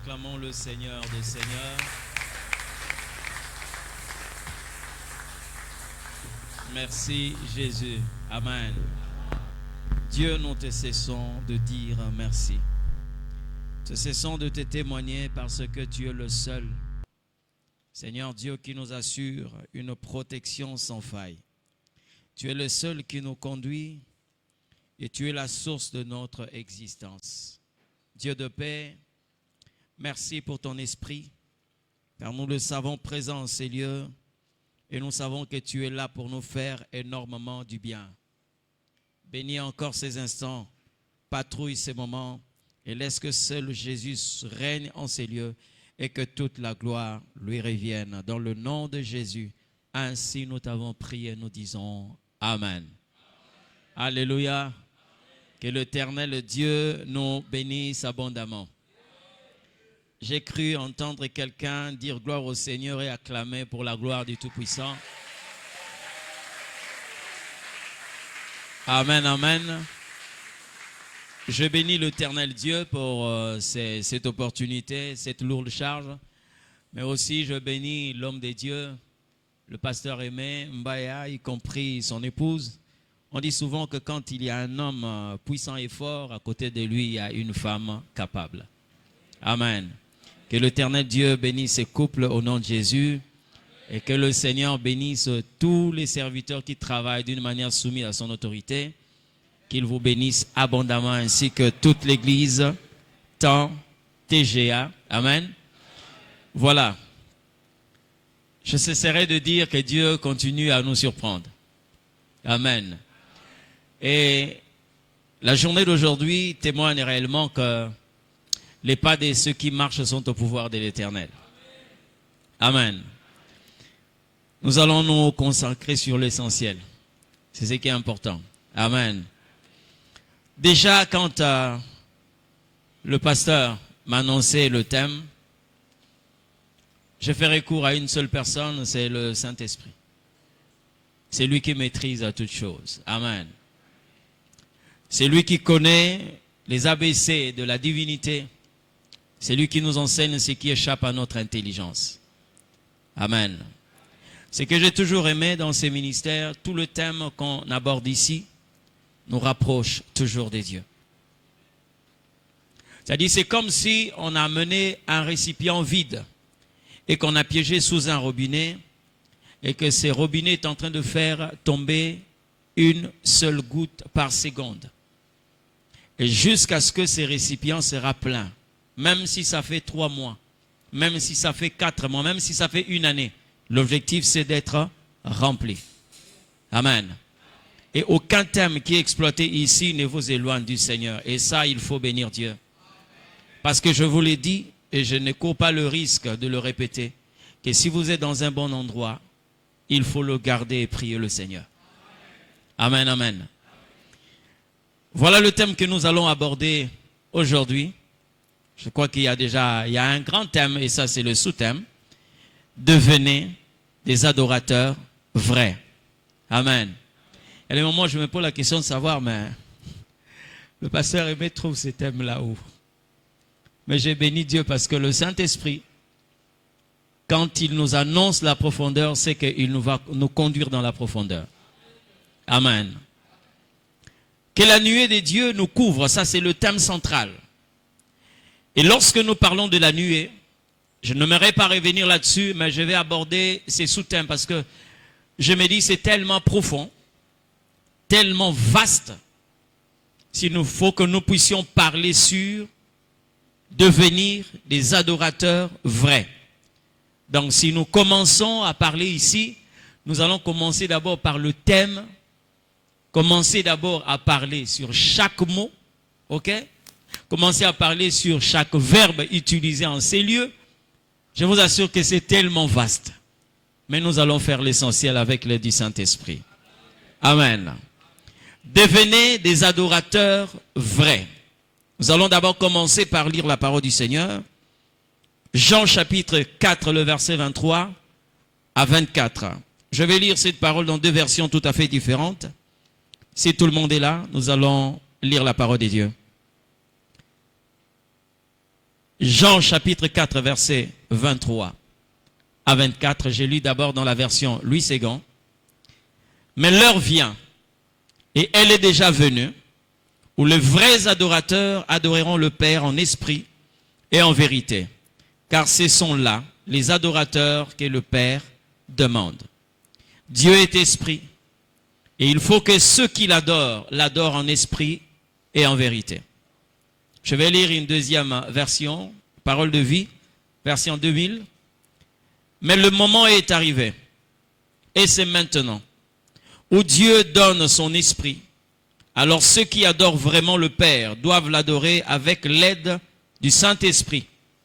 Acclamons le Seigneur des Seigneurs. Merci Jésus. Amen. Dieu, nous te cessons de dire merci. Te cessons de te témoigner parce que tu es le seul, Seigneur Dieu, qui nous assure une protection sans faille. Tu es le seul qui nous conduit et tu es la source de notre existence. Dieu de paix, merci pour ton esprit, car nous le savons présent en ces lieux et nous savons que tu es là pour nous faire énormément du bien. Bénis encore ces instants, patrouille ces moments et laisse que seul Jésus règne en ces lieux et que toute la gloire lui revienne. Dans le nom de Jésus, ainsi nous t'avons prié, nous disons Amen. Alléluia. Que l'Éternel Dieu nous bénisse abondamment. J'ai cru entendre quelqu'un dire gloire au Seigneur et acclamer pour la gloire du Tout-Puissant. Amen, amen. Je bénis l'Éternel Dieu pour cette opportunité, cette lourde charge. Mais aussi je bénis l'homme de Dieu, le pasteur Aimé Mbaya, y compris son épouse. On dit souvent que quand il y a un homme puissant et fort, à côté de lui, il y a une femme capable. Amen. Que l'Éternel Dieu bénisse ces couples au nom de Jésus et que le Seigneur bénisse tous les serviteurs qui travaillent d'une manière soumise à son autorité. Qu'il vous bénisse abondamment ainsi que toute l'Église, temps, TGA. Amen. Voilà. Je cesserai de dire que Dieu continue à nous surprendre. Amen. Et la journée d'aujourd'hui témoigne réellement que les pas de ceux qui marchent sont au pouvoir de l'Éternel. Amen. Nous allons nous consacrer sur l'essentiel. C'est ce qui est important. Amen. Déjà, quand le pasteur m'a annoncé le thème, je ferai recours à une seule personne, c'est le Saint-Esprit. C'est lui qui maîtrise toutes choses. Amen. C'est lui qui connaît les ABC de la divinité. C'est lui qui nous enseigne ce qui échappe à notre intelligence. Amen. Ce que j'ai toujours aimé dans ces ministères, tout le thème qu'on aborde ici nous rapproche toujours des dieux. C'est-à-dire, c'est comme si on a amené un récipient vide et qu'on a piégé sous un robinet et que ce robinet est en train de faire tomber une seule goutte par seconde. Et jusqu'à ce que ce récipient sera plein. Même si ça fait 3 mois, même si ça fait 4 mois, même si ça fait 1 année. L'objectif, c'est d'être rempli. Amen. Et aucun thème qui est exploité ici ne vous éloigne du Seigneur. Et ça, il faut bénir Dieu. Parce que je vous l'ai dit, et je ne cours pas le risque de le répéter, que si vous êtes dans un bon endroit, il faut le garder et prier le Seigneur. Amen, amen. Voilà le thème que nous allons aborder aujourd'hui. Je crois qu'il y a un grand thème, et ça c'est le sous-thème. Devenez des adorateurs vrais. Amen. Il y a des moments où je me pose la question de savoir, mais le pasteur Aimé trouve ces thèmes là-haut. Mais j'ai béni Dieu parce que le Saint-Esprit, quand il nous annonce la profondeur, c'est qu'il va nous conduire dans la profondeur. Amen. Que la nuée des dieux nous couvre, ça c'est le thème central. Et lorsque nous parlons de la nuée, je n'aimerais pas revenir là-dessus, mais je vais aborder ces sous-thèmes parce que je me dis c'est tellement profond, tellement vaste, s'il nous faut que nous puissions parler sur devenir des adorateurs vrais. Donc si nous commençons à parler ici, nous allons commencer d'abord par le thème, commencer d'abord à parler sur chaque mot, ok? Commencer à parler sur chaque verbe utilisé en ces lieux. Je vous assure que c'est tellement vaste. Mais nous allons faire l'essentiel avec l'aide du Saint-Esprit. Amen. Devenez des adorateurs vrais. Nous allons d'abord commencer par lire la parole du Seigneur. Jean chapitre 4, le verset 23 à 24. Je vais lire cette parole dans 2 versions tout à fait différentes. Si tout le monde est là, nous allons lire la parole de Dieu. Jean chapitre 4, verset 23 à 24. J'ai lu d'abord dans la version Louis Ségan. Mais l'heure vient, et elle est déjà venue, où les vrais adorateurs adoreront le Père en esprit et en vérité. Car ce sont là les adorateurs que le Père demande. Dieu est esprit, et il faut que ceux qui l'adorent en esprit et en vérité. Je vais lire une deuxième version, Parole de vie, version 2000. Mais le moment est arrivé, et c'est maintenant, où Dieu donne son esprit. Alors ceux qui adorent vraiment le Père doivent l'adorer avec l'aide du Saint-Esprit,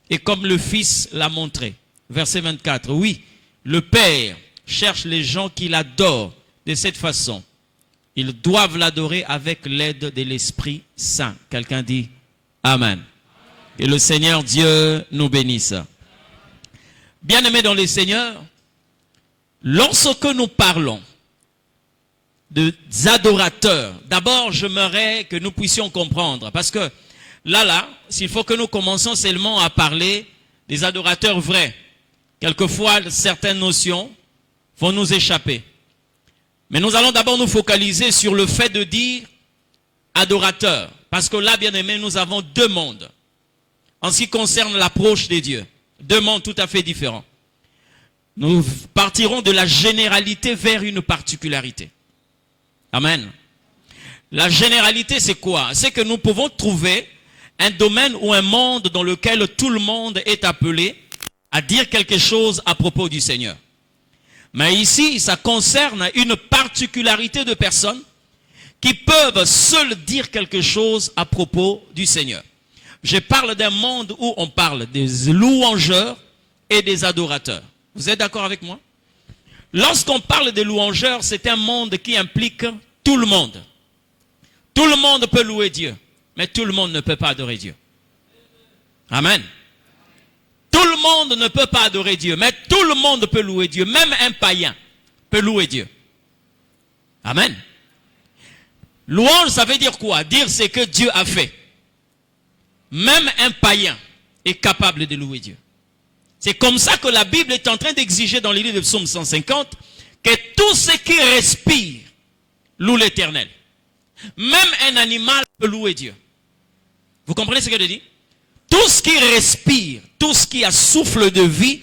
et comme le Fils l'a montré. Verset 24, oui, le Père cherche les gens qui l'adorent de cette façon. Ils doivent l'adorer avec l'aide de l'Esprit Saint. Quelqu'un dit Amen. Et le Seigneur Dieu nous bénisse. Bien-aimés dans le Seigneur, lorsque nous parlons des adorateurs, d'abord j'aimerais que nous puissions comprendre, parce que là, s'il faut que nous commencions seulement à parler des adorateurs vrais, quelquefois certaines notions vont nous échapper. Mais nous allons d'abord nous focaliser sur le fait de dire adorateur, parce que là, bien aimé, nous avons deux mondes en ce qui concerne l'approche des dieux. Deux mondes tout à fait différents. Nous partirons de la généralité vers une particularité. Amen. La généralité, c'est quoi? C'est que nous pouvons trouver un domaine ou un monde dans lequel tout le monde est appelé à dire quelque chose à propos du Seigneur. Mais ici, ça concerne une particularité de personnes qui peuvent seules dire quelque chose à propos du Seigneur. Je parle d'un monde où on parle des louangeurs et des adorateurs. Vous êtes d'accord avec moi? Lorsqu'on parle des louangeurs, c'est un monde qui implique tout le monde. Tout le monde peut louer Dieu, mais tout le monde ne peut pas adorer Dieu. Amen. Tout le monde ne peut pas adorer Dieu, mais tout le monde peut louer Dieu. Même un païen peut louer Dieu. Amen. Louange, ça veut dire quoi? Dire ce que Dieu a fait. Même un païen est capable de louer Dieu. C'est comme ça que la Bible est en train d'exiger dans le livre de Psaume 150 que tout ce qui respire loue l'Éternel. Même un animal peut louer Dieu. Vous comprenez ce que je dis? Tout ce qui respire, tout ce qui a souffle de vie,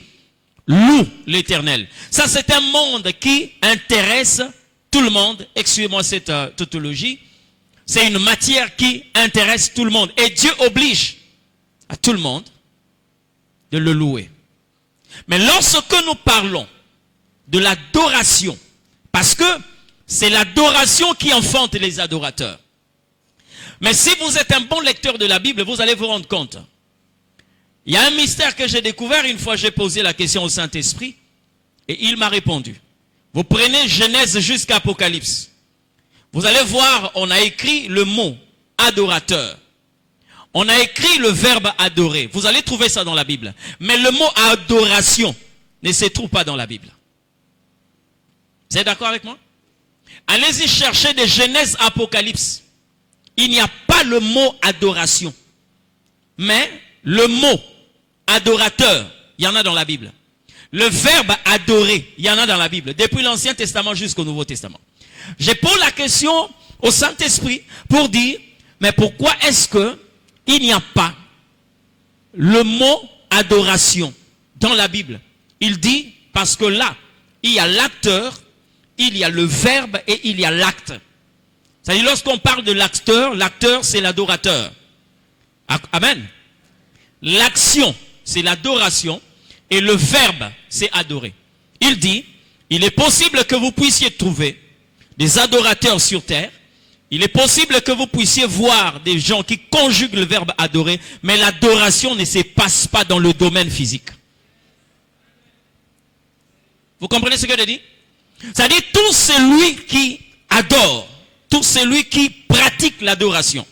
loue l'Éternel. Ça, c'est un monde qui intéresse tout le monde. Excusez-moi cette tautologie. C'est une matière qui intéresse tout le monde. Et Dieu oblige à tout le monde de le louer. Mais lorsque nous parlons de l'adoration, parce que c'est l'adoration qui enfante les adorateurs. Mais si vous êtes un bon lecteur de la Bible, vous allez vous rendre compte. Il y a un mystère que j'ai découvert une fois j'ai posé la question au Saint-Esprit et il m'a répondu. Vous prenez Genèse jusqu'à Apocalypse. Vous allez voir, on a écrit le mot adorateur. On a écrit le verbe adorer. Vous allez trouver ça dans la Bible. Mais le mot adoration ne se trouve pas dans la Bible. Vous êtes d'accord avec moi? Allez-y chercher de Genèse à Apocalypse. Il n'y a pas le mot adoration. Mais le mot adorateur, il y en a dans la Bible. Le verbe adorer, il y en a dans la Bible. Depuis l'Ancien Testament jusqu'au Nouveau Testament. Je pose la question au Saint-Esprit pour dire, mais pourquoi est-ce que il n'y a pas le mot adoration dans la Bible? Il dit, parce que là, il y a l'acteur, il y a le verbe et il y a l'acte. C'est-à-dire, lorsqu'on parle de l'acteur, l'acteur c'est l'adorateur. Amen. L'action, c'est l'adoration et le verbe, c'est adorer. Il dit, il est possible que vous puissiez trouver des adorateurs sur terre. Il est possible que vous puissiez voir des gens qui conjuguent le verbe adorer, mais l'adoration ne se passe pas dans le domaine physique. Vous comprenez ce que je dis? C'est-à-dire tout celui qui adore, tout celui qui pratique l'adoration,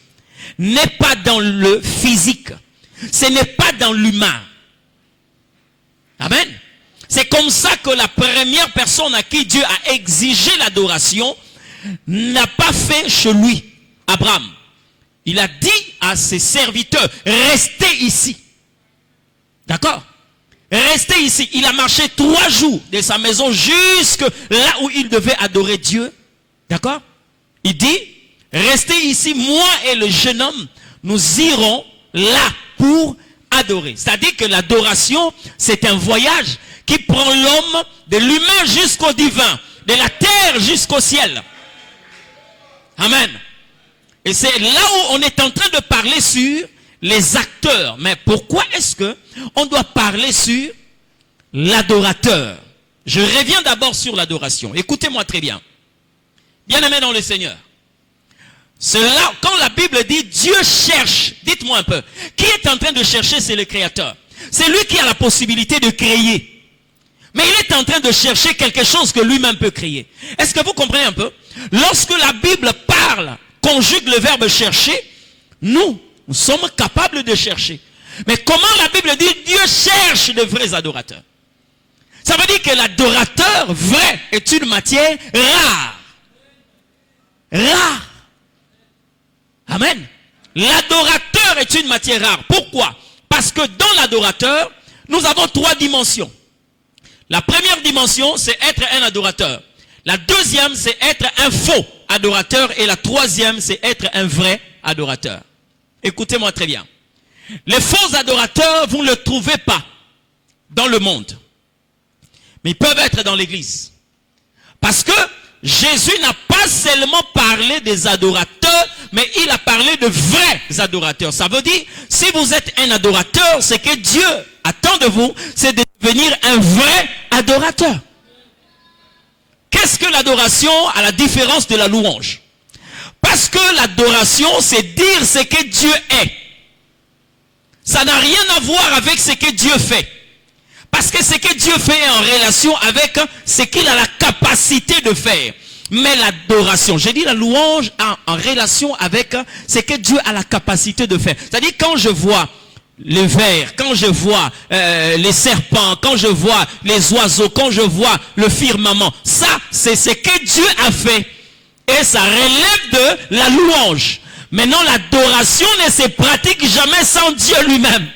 n'est pas dans le physique. Ce n'est pas dans l'humain. Amen. C'est comme ça que la première personne à qui Dieu a exigé l'adoration n'a pas fait chez lui, Abraham. Il a dit à ses serviteurs, restez ici. D'accord? Restez ici. Il a marché 3 jours de sa maison jusque là où il devait adorer Dieu. D'accord? Il dit, restez ici, moi et le jeune homme, nous irons là pour adorer. C'est-à-dire que l'adoration, c'est un voyage qui prend l'homme de l'humain jusqu'au divin, de la terre jusqu'au ciel. Amen. Et c'est là où on est en train de parler sur les acteurs. Mais pourquoi est-ce que on doit parler sur l'adorateur? Je reviens d'abord sur l'adoration. Écoutez-moi très bien. Bien-aimés dans le Seigneur. Cela, quand la Bible dit Dieu cherche, dites-moi un peu, qui est en train de chercher? C'est le Créateur. C'est lui qui a la possibilité de créer. Mais il est en train de chercher quelque chose que lui-même peut créer. Est-ce que vous comprenez un peu? Lorsque la Bible parle, conjugue le verbe chercher, nous sommes capables de chercher. Mais comment la Bible dit Dieu cherche de vrais adorateurs? Ça veut dire que l'adorateur vrai est une matière rare. Rare. Amen. L'adorateur est une matière rare. Pourquoi? Parce que dans l'adorateur, nous avons 3 dimensions. La première dimension, c'est être un adorateur. La deuxième, c'est être un faux adorateur. Et la troisième, c'est être un vrai adorateur. Écoutez-moi très bien. Les faux adorateurs, vous ne les trouvez pas dans le monde. Mais ils peuvent être dans l'église. Parce que Jésus n'a pas seulement parlé des adorateurs, mais il a parlé de vrais adorateurs. Ça veut dire, si vous êtes un adorateur, c'est que Dieu attend de vous, c'est de devenir un vrai adorateur. Qu'est-ce que l'adoration à la différence de la louange? Parce que l'adoration, c'est dire ce que Dieu est. Ça n'a rien à voir avec ce que Dieu fait. Parce que ce que Dieu fait est en relation avec ce qu'il a la capacité de faire. Mais l'adoration, j'ai dit la louange en relation avec ce que Dieu a la capacité de faire. C'est-à-dire quand je vois les vers, quand je vois les serpents, quand je vois les oiseaux, quand je vois le firmament, ça c'est ce que Dieu a fait. Et ça relève de la louange. Maintenant l'adoration ne se pratique jamais sans Dieu lui-même.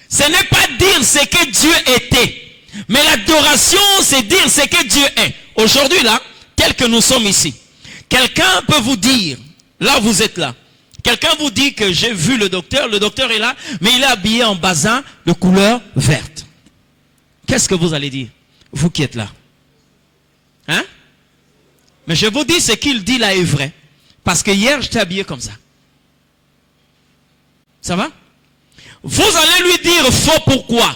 Ce n'est pas dire ce que Dieu était. Mais l'adoration, c'est dire ce que Dieu est. Aujourd'hui, là, tel que nous sommes ici, quelqu'un peut vous dire, là vous êtes là, quelqu'un vous dit que j'ai vu le docteur est là, mais il est habillé en basin de couleur verte. Qu'est-ce que vous allez dire, vous qui êtes là? Hein? Mais je vous dis, ce qu'il dit là est vrai. Parce que hier, j'étais habillé comme ça. Ça va? Vous allez lui dire faux, pourquoi?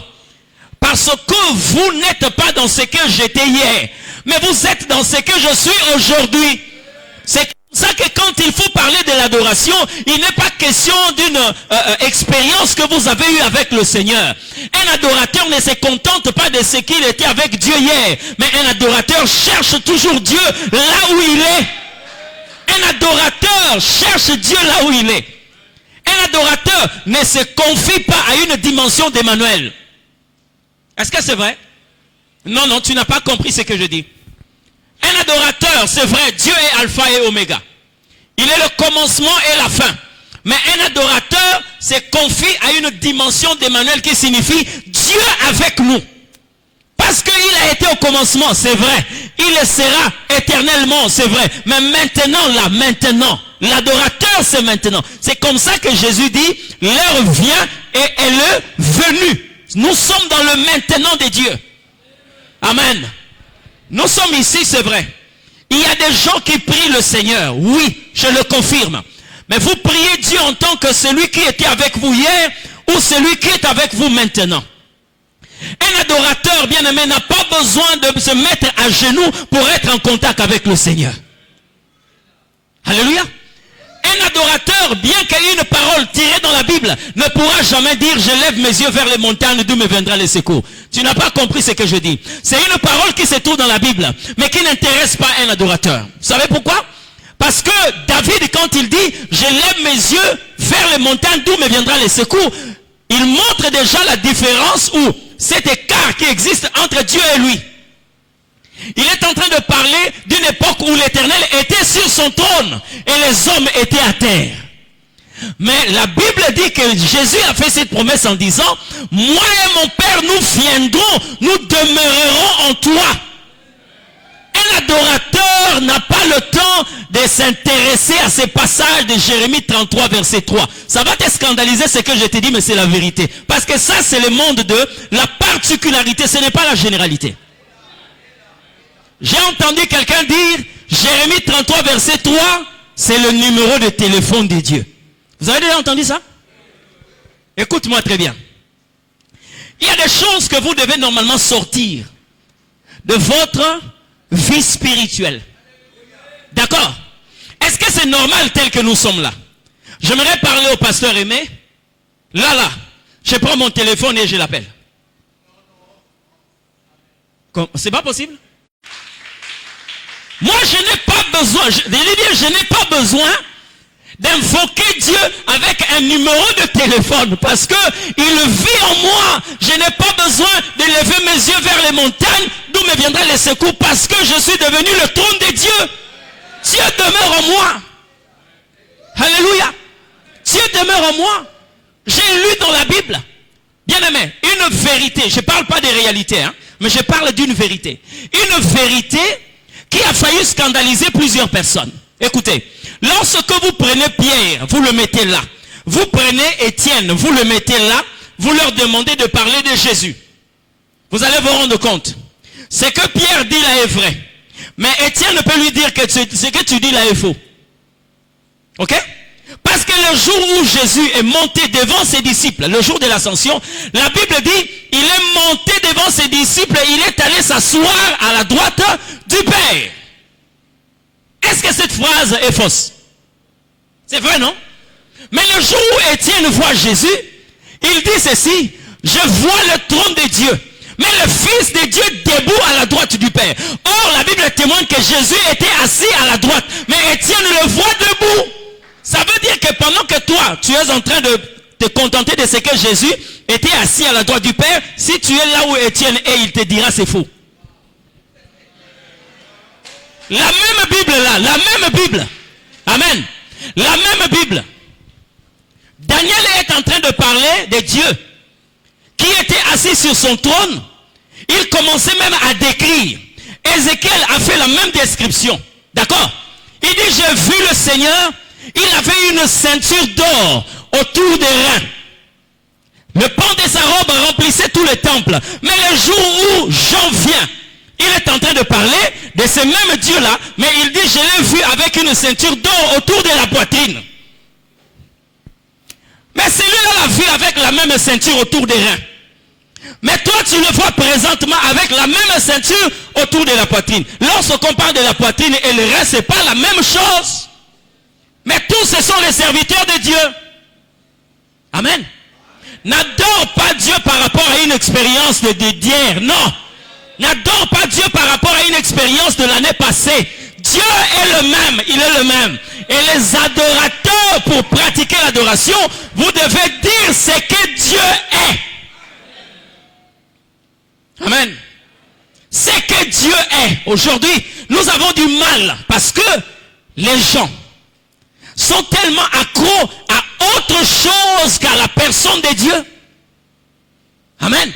Parce que vous n'êtes pas dans ce que j'étais hier, mais vous êtes dans ce que je suis aujourd'hui. C'est comme ça que quand il faut parler de l'adoration, il n'est pas question d'une expérience que vous avez eue avec le Seigneur. Un adorateur ne se contente pas de ce qu'il était avec Dieu hier, mais un adorateur cherche toujours Dieu là où il est. Un adorateur cherche Dieu là où il est. Un adorateur ne se confie pas à une dimension d'Emmanuel. Est-ce que c'est vrai? Non, non, tu n'as pas compris ce que je dis. Un adorateur, c'est vrai, Dieu est alpha et oméga. Il est le commencement et la fin. Mais un adorateur se confie à une dimension d'Emmanuel qui signifie Dieu avec nous. Parce qu'il a été au commencement, c'est vrai. Il le sera éternellement, c'est vrai. Mais maintenant, là, maintenant, l'adorateur, c'est maintenant. C'est comme ça que Jésus dit, l'heure vient et elle est venue. Nous sommes dans le maintenant de Dieu. Amen. Nous sommes ici, c'est vrai. Il y a des gens qui prient le Seigneur. Oui, je le confirme. Mais vous priez Dieu en tant que celui qui était avec vous hier ou celui qui est avec vous maintenant. Un adorateur bien-aimé n'a pas besoin de se mettre à genoux pour être en contact avec le Seigneur. Alléluia. Un adorateur, bien qu'il y ait une parole tirée dans la Bible, ne pourra jamais dire « Je lève mes yeux vers les montagnes, d'où me viendra le secours ». Tu n'as pas compris ce que je dis. C'est une parole qui se trouve dans la Bible, mais qui n'intéresse pas un adorateur. Vous savez pourquoi? Parce que David, quand il dit « Je lève mes yeux vers les montagnes, d'où me viendra le secours », il montre déjà la différence ou cet écart qui existe entre Dieu et lui. Il est en train de parler d'une époque où l'Éternel était sur son trône et les hommes étaient à terre. Mais la Bible dit que Jésus a fait cette promesse en disant, moi et mon Père, nous viendrons, nous demeurerons en toi. Un adorateur n'a pas le temps de s'intéresser à ces passages de Jérémie 33, verset 3. Ça va te scandaliser ce que je t'ai dit, mais c'est la vérité. Parce que ça, c'est le monde de la particularité, ce n'est pas la généralité. J'ai entendu quelqu'un dire, Jérémie 33, verset 3, c'est le numéro de téléphone de Dieu. Vous avez déjà entendu ça? Écoute-moi très bien. Il y a des choses que vous devez normalement sortir de votre vie spirituelle. D'accord? Est-ce que c'est normal tel que nous sommes là? J'aimerais parler au pasteur Aimé. Là, je prends mon téléphone et je l'appelle. C'est pas possible? Moi, je n'ai pas besoin, je n'ai pas besoin d'invoquer Dieu avec un numéro de téléphone parce que il vit en moi. Je n'ai pas besoin de lever mes yeux vers les montagnes d'où me viendra les secours parce que je suis devenu le trône de Dieu. Dieu demeure en moi. Alléluia. Dieu demeure en moi. J'ai lu dans la Bible, bien aimé, une vérité. Je ne parle pas des réalités, mais je parle d'une vérité. Une vérité qui a failli scandaliser plusieurs personnes. Écoutez, lorsque vous prenez Pierre, vous le mettez là. Vous prenez Étienne, vous le mettez là. Vous leur demandez de parler de Jésus. Vous allez vous rendre compte. Ce que Pierre dit là est vrai. Mais Étienne peut lui dire que ce que tu dis là est faux. Ok? Parce que le jour où Jésus est monté devant ses disciples, le jour de l'ascension, la Bible dit, il est monté devant ses disciples et il est allé s'asseoir à la droite du Père. Est-ce que cette phrase est fausse? C'est vrai, non? Mais le jour où Étienne voit Jésus, il dit ceci, je vois le trône de Dieu, mais le Fils de Dieu debout à la droite du Père. Or, la Bible témoigne que Jésus était assis à la droite, mais Étienne le voit debout. Ça veut dire que pendant que toi, tu es en train de te contenter de ce que Jésus était assis à la droite du Père, si tu es là où Étienne est, il te dira c'est faux. La même Bible là, la même Bible. Amen. La même Bible. Daniel est en train de parler de Dieu qui était assis sur son trône. Il commençait même à décrire. Ézéchiel a fait la même description. D'accord? Il dit, j'ai vu le Seigneur. Il avait une ceinture d'or autour des reins. Le pan de sa robe remplissait tout le temple. Mais le jour où Jean vient, il est en train de parler de ce même Dieu-là, mais il dit, je l'ai vu avec une ceinture d'or autour de la poitrine. Mais celui-là l'a vu avec la même ceinture autour des reins. Mais toi, tu le vois présentement avec la même ceinture autour de la poitrine. Lorsqu'on parle de la poitrine et le rein, ce n'est pas la même chose. Mais tous, ce sont les serviteurs de Dieu. Amen. N'adore pas Dieu par rapport à une expérience d'hier. Non. N'adore pas Dieu par rapport à une expérience de l'année passée. Dieu est le même. Il est le même. Et les adorateurs, pour pratiquer l'adoration, vous devez dire ce que Dieu est. Amen. Ce que Dieu est. Aujourd'hui, nous avons du mal parce que les gens sont tellement accros à autre chose qu'à la personne de Dieu. Amen.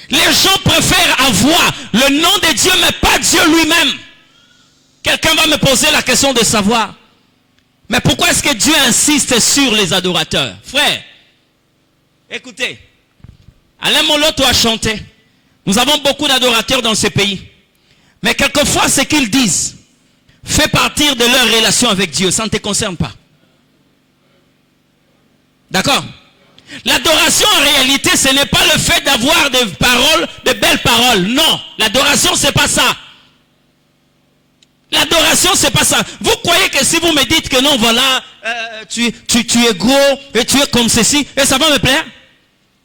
Les gens préfèrent avoir le nom de Dieu, mais pas Dieu lui-même. Quelqu'un va me poser la question de savoir, mais pourquoi est-ce que Dieu insiste sur les adorateurs? Frère, écoutez, Alain Moloto a chanté. Nous avons beaucoup d'adorateurs dans ce pays. Mais quelquefois, ce qu'ils disent fait partir de leur relation avec Dieu. Ça ne te concerne pas. D'accord? L'adoration, en réalité, ce n'est pas le fait d'avoir des paroles, de belles paroles. Non. L'adoration, ce n'est pas ça. L'adoration, c'est pas ça. Vous croyez que si vous me dites que non, voilà, tu es gros, et tu es comme ceci, et ça va me plaire?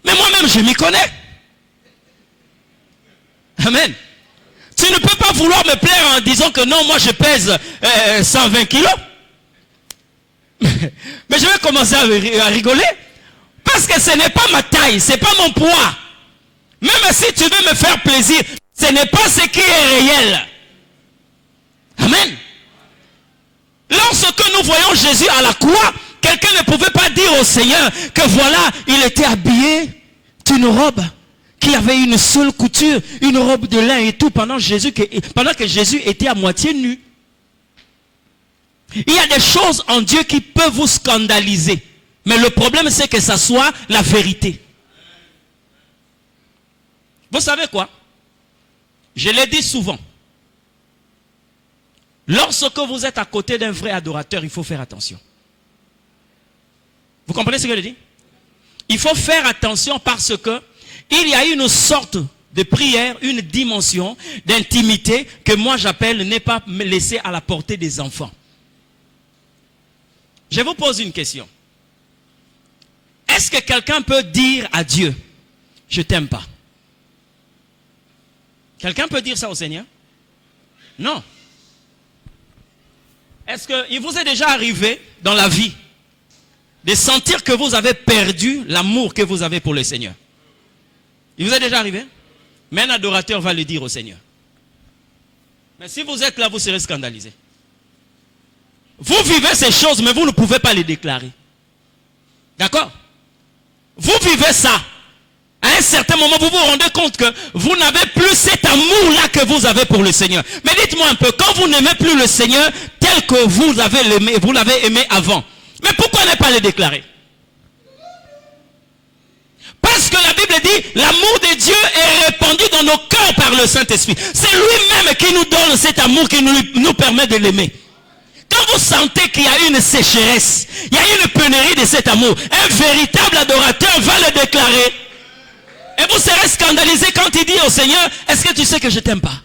Mais moi-même, je m'y connais. Amen. Tu ne peux pas vouloir me plaire en disant que non, moi je pèse 120 kilos. Mais je vais commencer à rigoler. Parce que ce n'est pas ma taille, ce n'est pas mon poids. Même si tu veux me faire plaisir, ce n'est pas ce qui est réel. Amen. Lorsque nous voyons Jésus à la croix, que Quelqu'un ne pouvait pas dire au Seigneur que voilà, il était habillé d'une robe qui avait une seule couture, une robe de lin et tout, pendant que Jésus était à moitié nu. Il y a des choses en Dieu qui peuvent vous scandaliser. Mais le problème, c'est que ça soit la vérité. Vous savez quoi? Je l'ai dit souvent. Lorsque vous êtes à côté d'un vrai adorateur, il faut faire attention. Vous comprenez ce que je dis? Il faut faire attention parce que il y a une sorte de prière, une dimension d'intimité que moi j'appelle ne pas me laisser à la portée des enfants. Je vous pose une question. Est-ce que quelqu'un peut dire à Dieu, je t'aime pas? Quelqu'un peut dire ça au Seigneur? Non. Est-ce qu'il vous est déjà arrivé dans la vie de sentir que vous avez perdu l'amour que vous avez pour le Seigneur? Il vous est déjà arrivé? Mais un adorateur va le dire au Seigneur. Mais si vous êtes là, vous serez scandalisé. Vous vivez ces choses, mais vous ne pouvez pas les déclarer. D'accord? Vous vivez ça. À un certain moment, vous vous rendez compte que vous n'avez plus cet amour-là que vous avez pour le Seigneur. Mais dites-moi un peu, quand vous n'aimez plus le Seigneur tel que vous l'avez aimé avant, mais pourquoi ne pas le déclarer? Parce que la Bible dit, l'amour de Dieu est répandu dans nos cœurs par le Saint-Esprit. C'est lui-même qui nous donne cet amour qui nous permet de l'aimer. Quand vous sentez qu'il y a une sécheresse, il y a une pénurie de cet amour, un véritable adorateur va le déclarer. Et vous serez scandalisé quand il dit au Seigneur, est-ce que tu sais que je t'aime pas?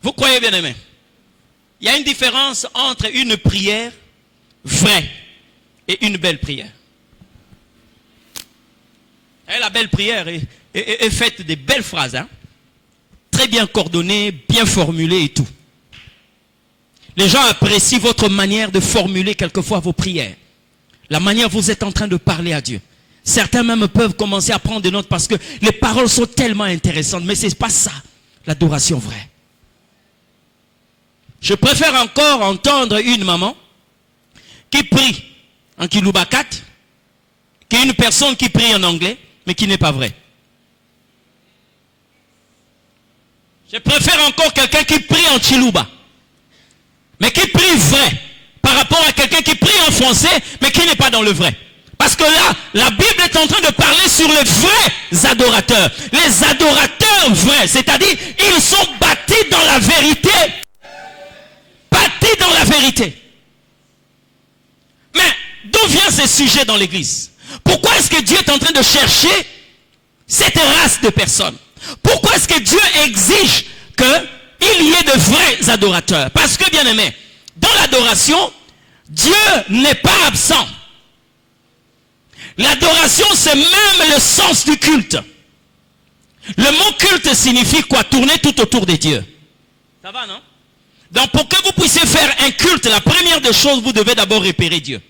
Vous croyez bien aimé? Il y a une différence entre une prière vraie et une belle prière. Et la belle prière est faite de belles phrases, hein? Très bien coordonnées, bien formulées et tout. Les gens apprécient votre manière de formuler quelquefois vos prières. La manière dont vous êtes en train de parler à Dieu. Certains même peuvent commencer à prendre des notes parce que les paroles sont tellement intéressantes. Mais ce n'est pas ça, l'adoration vraie. Je préfère encore entendre une maman qui prie en Kiloubakat qu'une personne qui prie en anglais, mais qui n'est pas vraie. Je préfère encore quelqu'un qui prie en Chilouba, mais qui prie vrai, par rapport à quelqu'un qui prie en français, mais qui n'est pas dans le vrai. Parce que là, la Bible est en train de parler sur les vrais adorateurs. Les adorateurs vrais, c'est-à-dire, ils sont bâtis dans la vérité. Bâtis dans la vérité. Mais, d'où vient ce sujet dans l'église? Pourquoi est-ce que Dieu est en train de chercher cette race de personnes? Pourquoi est-ce que Dieu exige qu'il y ait de vrais adorateurs? Parce que, bien aimé, dans l'adoration, Dieu n'est pas absent. L'adoration, c'est même le sens du culte. Le mot culte signifie quoi? Tourner tout autour de Dieu. Ça va, non? Donc, pour que vous puissiez faire un culte, la première des choses, vous devez d'abord repérer Dieu.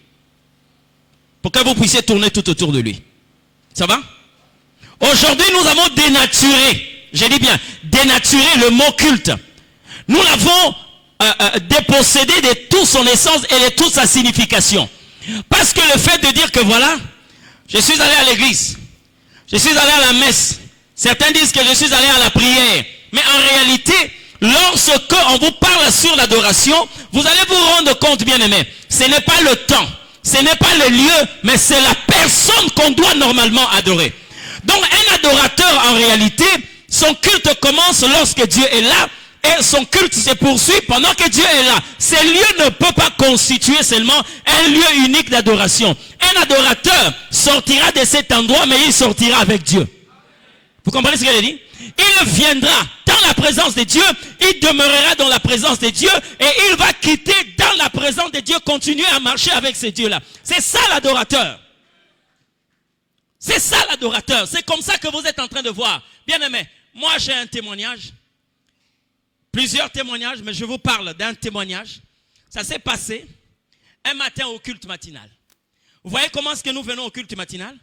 Pour que vous puissiez tourner tout autour de lui. Ça va? Aujourd'hui, nous avons dénaturé, je dis bien, dénaturé le mot culte. Nous l'avons dépossédé de toute son essence et de toute sa signification. Parce que le fait de dire que voilà, je suis allé à l'église, je suis allé à la messe, certains disent que je suis allé à la prière, mais en réalité, lorsque on vous parle sur l'adoration, vous allez vous rendre compte, bien aimé, ce n'est pas le temps, ce n'est pas le lieu, mais c'est la personne qu'on doit normalement adorer. Donc un adorateur, en réalité, son culte commence lorsque Dieu est là, et son culte se poursuit pendant que Dieu est là. Ce lieu ne peut pas constituer seulement un lieu unique d'adoration. Un adorateur sortira de cet endroit, mais il sortira avec Dieu. Vous comprenez ce que je dis? Il viendra dans la présence de Dieu, il demeurera dans la présence de Dieu, et il va quitter dans la présence de Dieu, continuer à marcher avec ces dieux-là. C'est ça l'adorateur. C'est ça l'adorateur. C'est comme ça que vous êtes en train de voir. Bien aimé, moi j'ai un témoignage. Plusieurs témoignages, mais je vous parle d'un témoignage. Ça s'est passé un matin au culte matinal. Vous voyez comment est-ce que nous venons au culte matinal?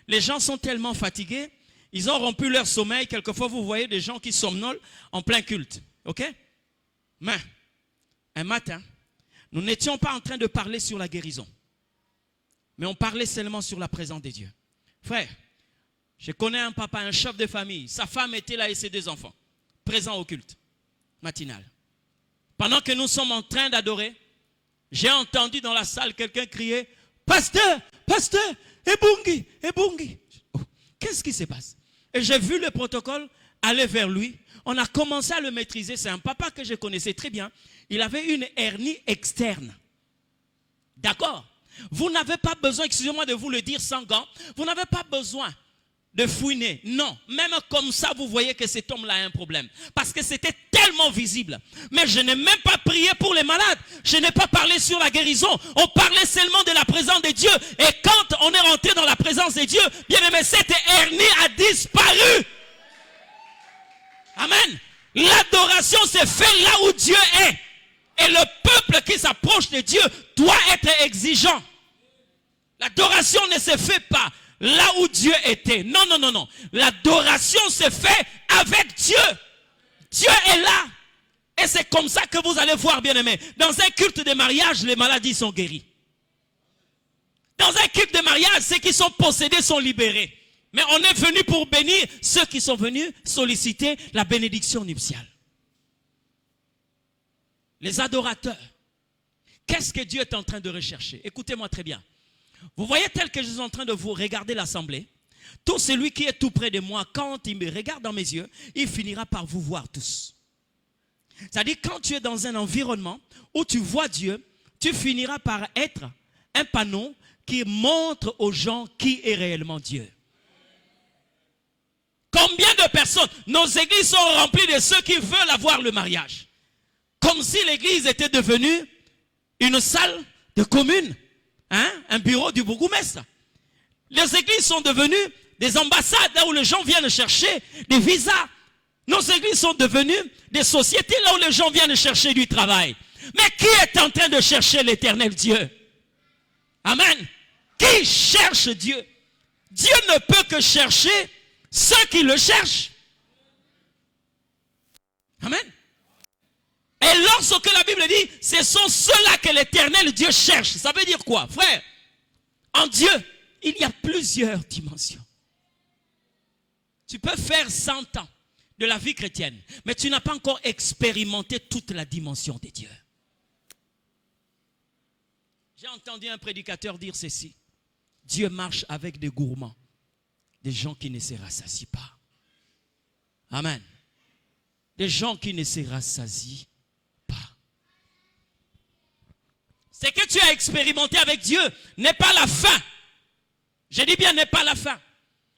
Les gens sont tellement fatigués, ils ont rompu leur sommeil. Quelquefois, vous voyez des gens qui somnolent en plein culte. Ok? Mais, un matin, nous n'étions pas en train de parler sur la guérison. Mais on parlait seulement sur la présence de Dieu. Frère, je connais un papa, un chef de famille. Sa femme était là et ses 2 enfants. Présents au culte matinal. Pendant que nous sommes en train d'adorer, j'ai entendu dans la salle quelqu'un crier « Pasteur, pasteur, Ebungi, Ebungi !» Oh, qu'est-ce qui se passe? Et j'ai vu le protocole aller vers lui. On a commencé à le maîtriser. C'est un papa que je connaissais très bien. Il avait une hernie externe. D'accord? Vous n'avez pas besoin, excusez-moi de vous le dire sans gants, vous n'avez pas besoin de fouiner. Non, même comme ça, vous voyez que cet homme-là a un problème. Parce que c'était tellement visible. Mais je n'ai même pas prié pour les malades. Je n'ai pas parlé sur la guérison. On parlait seulement de la présence de Dieu. Et quand on est rentré dans la présence de Dieu, bien aimé, cette hernie a disparu. Amen. L'adoration se fait là où Dieu est. Et le peuple qui s'approche de Dieu doit être exigeant. L'adoration ne se fait pas là où Dieu était. Non, non, non, non. L'adoration se fait avec Dieu. Dieu est là. Et c'est comme ça que vous allez voir, bien-aimés. Dans un culte de mariage, les maladies sont guéries. Dans un culte de mariage, ceux qui sont possédés sont libérés. Mais on est venu pour bénir ceux qui sont venus solliciter la bénédiction nuptiale. Les adorateurs. Qu'est-ce que Dieu est en train de rechercher? Écoutez-moi très bien. Vous voyez tel que je suis en train de vous regarder l'assemblée. Tout celui qui est tout près de moi, quand il me regarde dans mes yeux, il finira par vous voir tous. C'est-à-dire quand tu es dans un environnement où tu vois Dieu, tu finiras par être un panneau qui montre aux gens qui est réellement Dieu. Combien de personnes, nos églises sont remplies de ceux qui veulent avoir le mariage. Comme si l'église était devenue une salle de commune, hein? Un bureau du bourgmestre. Les églises sont devenues des ambassades là où les gens viennent chercher des visas. Nos églises sont devenues des sociétés là où les gens viennent chercher du travail. Mais qui est en train de chercher l'éternel Dieu? Amen. Qui cherche Dieu? Dieu ne peut que chercher ceux qui le cherchent. Amen. Et lorsque la Bible dit, ce sont ceux-là que l'éternel Dieu cherche. Ça veut dire quoi, frère? En Dieu, il y a plusieurs dimensions. Tu peux faire 100 ans de la vie chrétienne, mais tu n'as pas encore expérimenté toute la dimension de Dieu. J'ai entendu un prédicateur dire ceci. Dieu marche avec des gourmands, des gens qui ne se rassasient pas. Amen. Des gens qui ne se rassasient pas. Ce que tu as expérimenté avec Dieu n'est pas la fin. Je dis bien n'est pas la fin.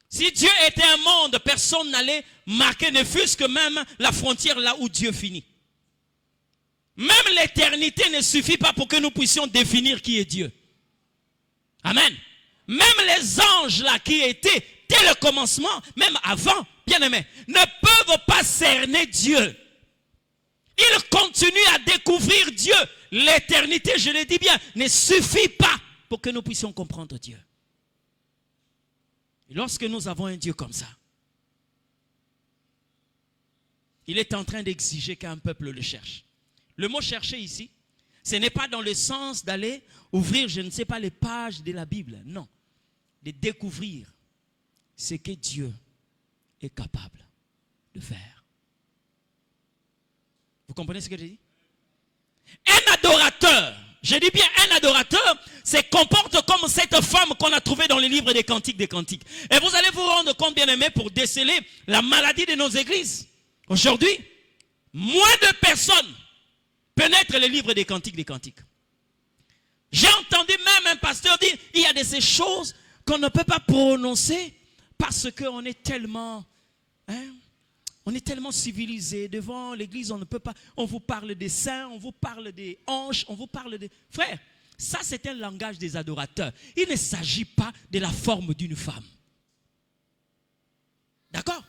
Si Dieu était un monde, personne n'allait marquer, ne fût-ce que même la frontière là où Dieu finit. Même l'éternité ne suffit pas pour que nous puissions définir qui est Dieu. Amen. Même les anges là qui étaient dès le commencement, même avant, bien aimés, ne peuvent pas cerner Dieu. Ils continuent à découvrir Dieu. L'éternité, je le dis bien, ne suffit pas pour que nous puissions comprendre Dieu. Et lorsque nous avons un Dieu comme ça, il est en train d'exiger qu'un peuple le cherche. Le mot chercher ici, ce n'est pas dans le sens d'aller ouvrir, je ne sais pas, les pages de la Bible. Non. De découvrir ce que Dieu est capable de faire. Vous comprenez ce que je dis? Un adorateur, je dis bien un adorateur, se comporte comme cette femme qu'on a trouvée dans les livres des Cantiques des Cantiques. Et vous allez vous rendre compte, bien aimé, pour déceler la maladie de nos églises. Aujourd'hui, moins de personnes pénètrent les livres des Cantiques des Cantiques. J'ai entendu même un pasteur dire, il y a de ces choses qu'on ne peut pas prononcer parce qu'on est tellement, on est tellement civilisé. Devant l'église, on ne peut pas, on vous parle des saints, on vous parle des hanches, on vous parle des... Frère, ça c'est un langage des adorateurs. Il ne s'agit pas de la forme d'une femme. D'accord?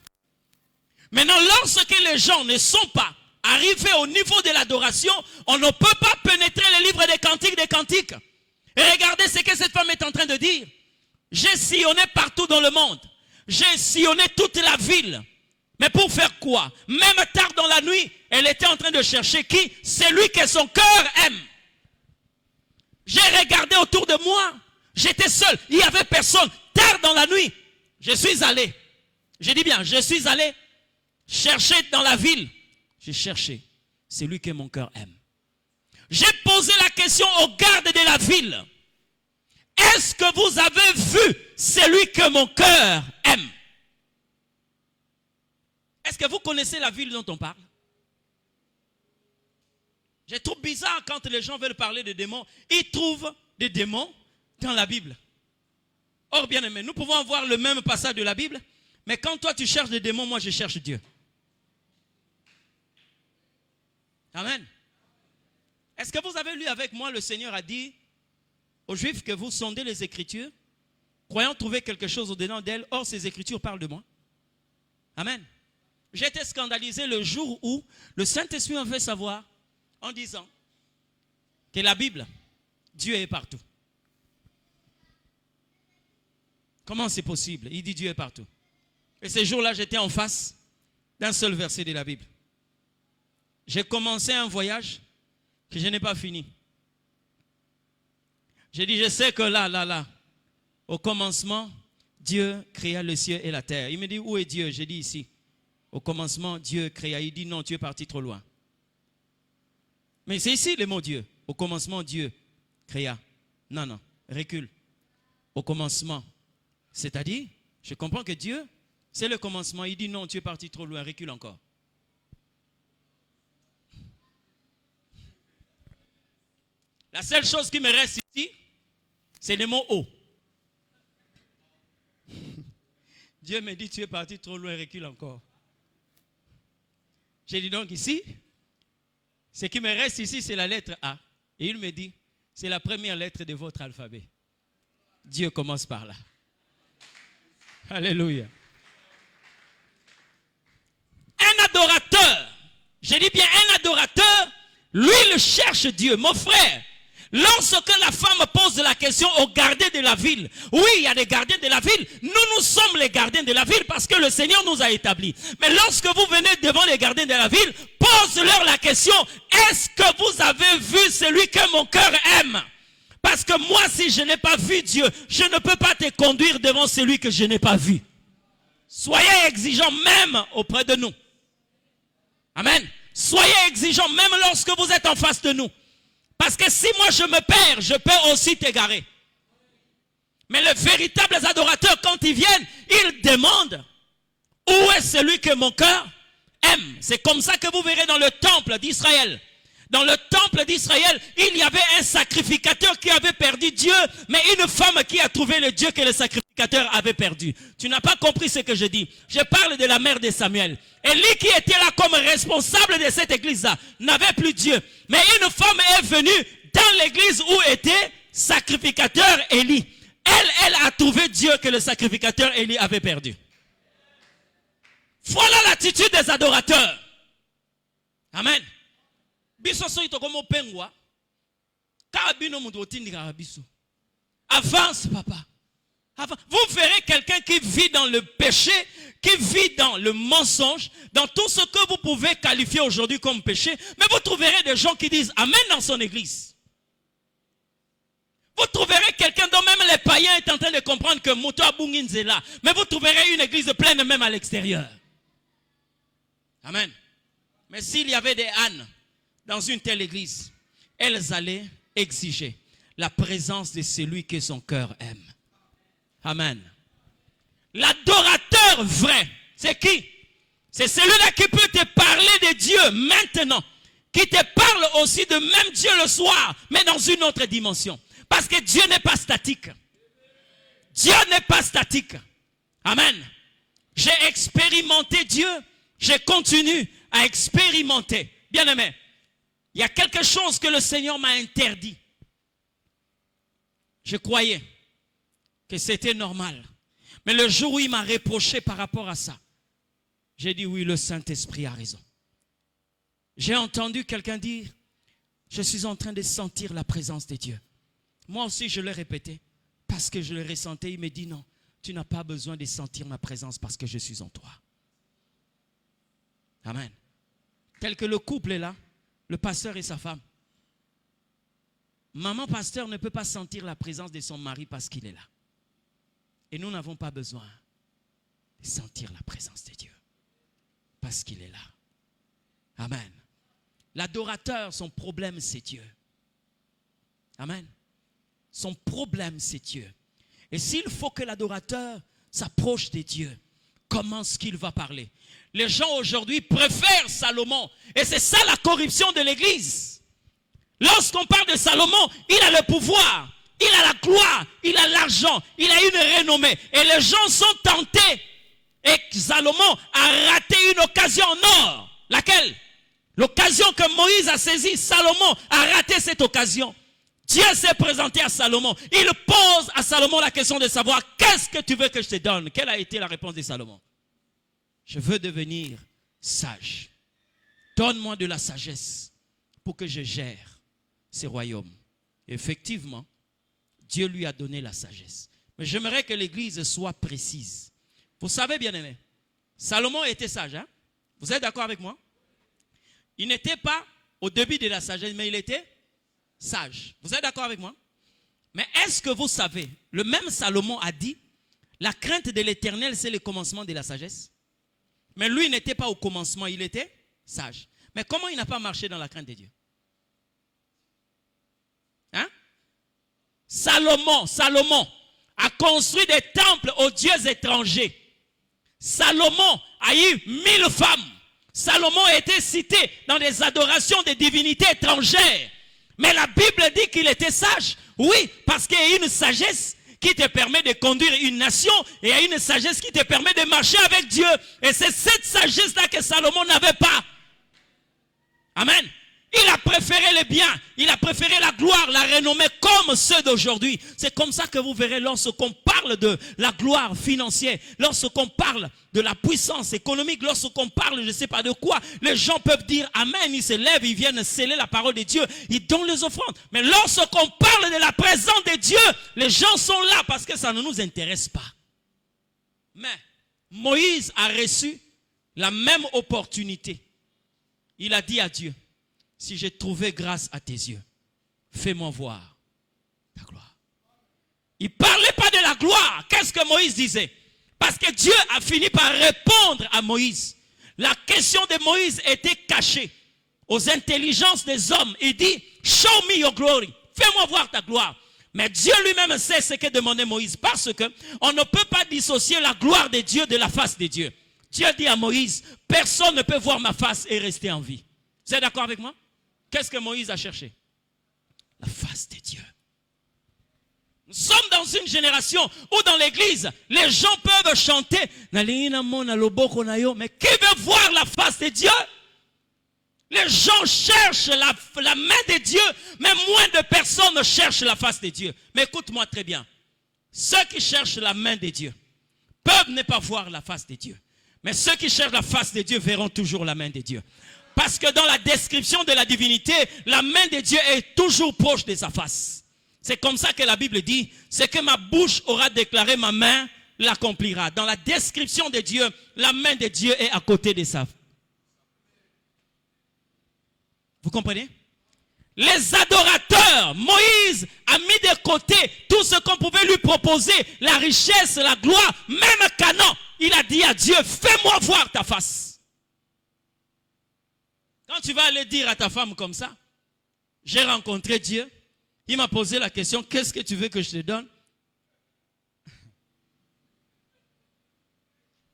Maintenant, lorsque les gens ne sont pas arrivés au niveau de l'adoration, on ne peut pas pénétrer les livres des Cantiques des Cantiques. Et regardez ce que cette femme est en train de dire. J'ai sillonné partout dans le monde. J'ai sillonné toute la ville. Mais pour faire quoi? Même tard dans la nuit, elle était en train de chercher qui? Celui que son cœur aime. J'ai regardé autour de moi. J'étais seul. Il n'y avait personne. Tard dans la nuit, je suis allé. Je dis bien, je suis allé chercher dans la ville. J'ai cherché celui que mon cœur aime. J'ai posé la question aux gardes de la ville. Est-ce que vous avez vu celui que mon cœur aime? Est-ce que vous connaissez la ville dont on parle? Je trouve bizarre quand les gens veulent parler de démons. Ils trouvent des démons dans la Bible. Or, bien aimé, nous pouvons avoir le même passage de la Bible, mais quand toi tu cherches des démons, moi je cherche Dieu. Amen. Est-ce que vous avez lu avec moi, le Seigneur a dit aux Juifs que vous sondez les Écritures, croyant trouver quelque chose au-dedans d'elles, or ces Écritures parlent de moi. Amen. J'ai été scandalisé le jour où le Saint-Esprit m'a fait savoir en disant que la Bible, Dieu est partout. Comment c'est possible? Il dit Dieu est partout. Et ce jour-là, j'étais en face d'un seul verset de la Bible. J'ai commencé un voyage que je n'ai pas fini. J'ai dit, je sais que là, au commencement, Dieu créa le ciel et la terre. Il me dit, où est Dieu? J'ai dit ici. Au commencement, Dieu créa. Il dit, non, tu es parti trop loin. Mais c'est ici le mot Dieu. Au commencement, Dieu créa. Non, recule. Au commencement. C'est-à-dire, je comprends que Dieu, c'est le commencement. Il dit, non, tu es parti trop loin, recule encore. La seule chose qui me reste ici, c'est le mot haut. Dieu me dit, tu es parti trop loin, recule encore. J'ai dit donc ici, ce qui me reste ici, c'est la lettre A. Et il me dit, c'est la première lettre de votre alphabet. Dieu commence par là. Alléluia. Un adorateur, je dis bien un adorateur, lui il cherche Dieu. Mon frère, lorsque la femme pose la question aux gardiens de la ville, oui, il y a des gardiens de la ville, nous sommes les gardiens de la ville parce que le Seigneur nous a établis. Mais lorsque vous venez devant les gardiens de la ville, pose-leur la question, est-ce que vous avez vu celui que mon cœur aime? Parce que moi, si je n'ai pas vu Dieu, je ne peux pas te conduire devant celui que je n'ai pas vu. Soyez exigeants même auprès de nous. Amen. Soyez exigeants même lorsque vous êtes en face de nous. Parce que si moi je me perds, je peux aussi t'égarer. Mais les véritables adorateurs, quand ils viennent, ils demandent où est celui que mon cœur aime. C'est comme ça que vous verrez dans le temple d'Israël. Dans le temple d'Israël, il y avait un sacrificateur qui avait perdu Dieu, mais une femme qui a trouvé le Dieu que le sacrificateur avait perdu. Tu n'as pas compris ce que je dis. Je parle de la mère de Samuel. Élie qui était là comme responsable de cette église-là, n'avait plus Dieu. Mais une femme est venue dans l'église où était sacrificateur Élie. Elle a trouvé Dieu que le sacrificateur Élie avait perdu. Voilà l'attitude des adorateurs. Amen. Avance, papa. Vous verrez quelqu'un qui vit dans le péché, qui vit dans le mensonge, dans tout ce que vous pouvez qualifier aujourd'hui comme péché, mais vous trouverez des gens qui disent Amen dans son église. Vous trouverez quelqu'un dont même les païens sont en train de comprendre que Moto Abungin est là, mais vous trouverez une église pleine même à l'extérieur. Amen. Mais s'il y avait des ânes dans une telle église, elles allaient exiger la présence de celui que son cœur aime. Amen. L'adorateur vrai, c'est qui? C'est celui-là qui peut te parler de Dieu maintenant, qui te parle aussi de même Dieu le soir, mais dans une autre dimension. Parce que Dieu n'est pas statique. Dieu n'est pas statique. Amen. J'ai expérimenté Dieu, je continue à expérimenter. Bien aimé, il y a quelque chose que le Seigneur m'a interdit. Je croyais que c'était normal. Mais le jour où il m'a reproché par rapport à ça, j'ai dit oui, le Saint-Esprit a raison. J'ai entendu quelqu'un dire, je suis en train de sentir la présence de Dieu. Moi aussi, je l'ai répété, parce que je le ressentais. Il me dit non, tu n'as pas besoin de sentir ma présence parce que je suis en toi. Amen. Tel que le couple est là, le pasteur et sa femme. Maman pasteur ne peut pas sentir la présence de son mari parce qu'il est là. Et nous n'avons pas besoin de sentir la présence de Dieu parce qu'il est là. Amen. L'adorateur, son problème, c'est Dieu. Amen. Son problème, c'est Dieu. Et s'il faut que l'adorateur s'approche de Dieu, comment est-ce qu'il va parler? Les gens aujourd'hui préfèrent Salomon. Et c'est ça la corruption de l'Église. Lorsqu'on parle de Salomon, il a le pouvoir, il a la gloire, il a l'argent, il a une renommée. Et les gens sont tentés. Et Salomon a raté une occasion en or. Laquelle? L'occasion que Moïse a saisie. Salomon a raté cette occasion. Dieu s'est présenté à Salomon. Il pose à Salomon la question de savoir qu'est-ce que tu veux que je te donne. Quelle a été la réponse de Salomon? Je veux devenir sage. Donne-moi de la sagesse pour que je gère ces royaumes. Effectivement, Dieu lui a donné la sagesse. Mais j'aimerais que l'Église soit précise. Vous savez, bien-aimés, Salomon était sage. Hein? Vous êtes d'accord avec moi? Il n'était pas au début de la sagesse, mais il était sage. Vous êtes d'accord avec moi? Mais est-ce que vous savez, le même Salomon a dit, la crainte de l'Éternel, c'est le commencement de la sagesse. Mais lui n'était pas au commencement, il était sage. Mais comment il n'a pas marché dans la crainte de Dieu? Hein? Salomon a construit des temples aux dieux étrangers. Salomon a eu 1000 femmes. Salomon a été cité dans des adorations des divinités étrangères. Mais la Bible dit qu'il était sage. Oui, parce qu'il y a une sagesse qui te permet de conduire une nation et il y a une sagesse qui te permet de marcher avec Dieu. Et c'est cette sagesse-là que Salomon n'avait pas. Amen. Il a préféré les biens, il a préféré la gloire, la renommée comme ceux d'aujourd'hui. C'est comme ça que vous verrez lorsqu'on parle de la gloire financière, lorsqu'on parle de la puissance économique, lorsqu'on parle je ne sais pas de quoi, les gens peuvent dire Amen, ils se lèvent, ils viennent sceller la parole de Dieu, ils donnent les offrandes. Mais lorsqu'on parle de la présence de Dieu, les gens sont là parce que ça ne nous intéresse pas. Mais Moïse a reçu la même opportunité. Il a dit à Dieu, si j'ai trouvé grâce à tes yeux, fais-moi voir ta gloire. Il ne parlait pas de la gloire. Qu'est-ce que Moïse disait? Parce que Dieu a fini par répondre à Moïse. La question de Moïse était cachée aux intelligences des hommes. Il dit, show me your glory. Fais-moi voir ta gloire. Mais Dieu lui-même sait ce que demandait Moïse. Parce qu'on ne peut pas dissocier la gloire de Dieu de la face de Dieu. Dieu dit à Moïse, personne ne peut voir ma face et rester en vie. Vous êtes d'accord avec moi? Qu'est-ce que Moïse a cherché? La face de Dieu. Nous sommes dans une génération où dans l'église, les gens peuvent chanter. Mais qui veut voir la face de Dieu? Les gens cherchent la main de Dieu, mais moins de personnes cherchent la face de Dieu. Mais écoute-moi très bien. Ceux qui cherchent la main de Dieu peuvent ne pas voir la face de Dieu. Mais ceux qui cherchent la face de Dieu verront toujours la main de Dieu. Parce que dans la description de la divinité, la main de Dieu est toujours proche de sa face. C'est comme ça que la Bible dit, ce que ma bouche aura déclaré, ma main l'accomplira. Dans la description de Dieu, la main de Dieu est à côté de sa. Vous comprenez? Les adorateurs, Moïse a mis de côté tout ce qu'on pouvait lui proposer, la richesse, la gloire, même Canaan. Il a dit à Dieu, fais-moi voir ta face. Quand tu vas aller dire à ta femme comme ça, j'ai rencontré Dieu, il m'a posé la question, qu'est-ce que tu veux que je te donne?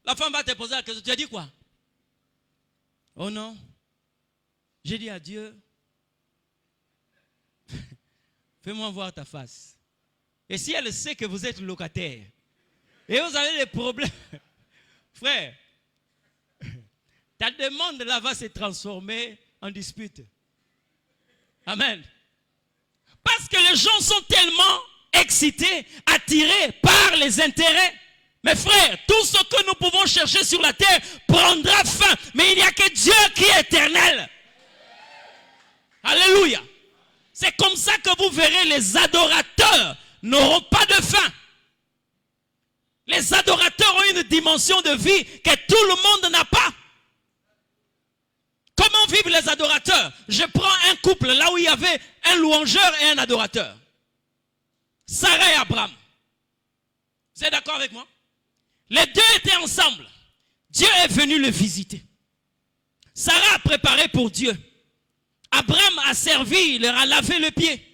La femme va te poser la question, tu as dit quoi? Oh non, j'ai dit à Dieu, fais-moi voir ta face. Et si elle sait que vous êtes locataire, et vous avez des problèmes, frère, ta demande là va se transformer en dispute. Amen. Parce que les gens sont tellement excités, attirés par les intérêts. Mes frères, tout ce que nous pouvons chercher sur la terre prendra fin. Mais il n'y a que Dieu qui est éternel. Alléluia. C'est comme ça que vous verrez les adorateurs n'auront pas de fin. Les adorateurs ont une dimension de vie que tout le monde n'a pas. Comment vivent les adorateurs? Je prends un couple là où il y avait un louangeur et un adorateur. Sarah et Abraham. Vous êtes d'accord avec moi? Les deux étaient ensemble. Dieu est venu le visiter. Sarah a préparé pour Dieu. Abraham a servi, il leur a lavé le pied.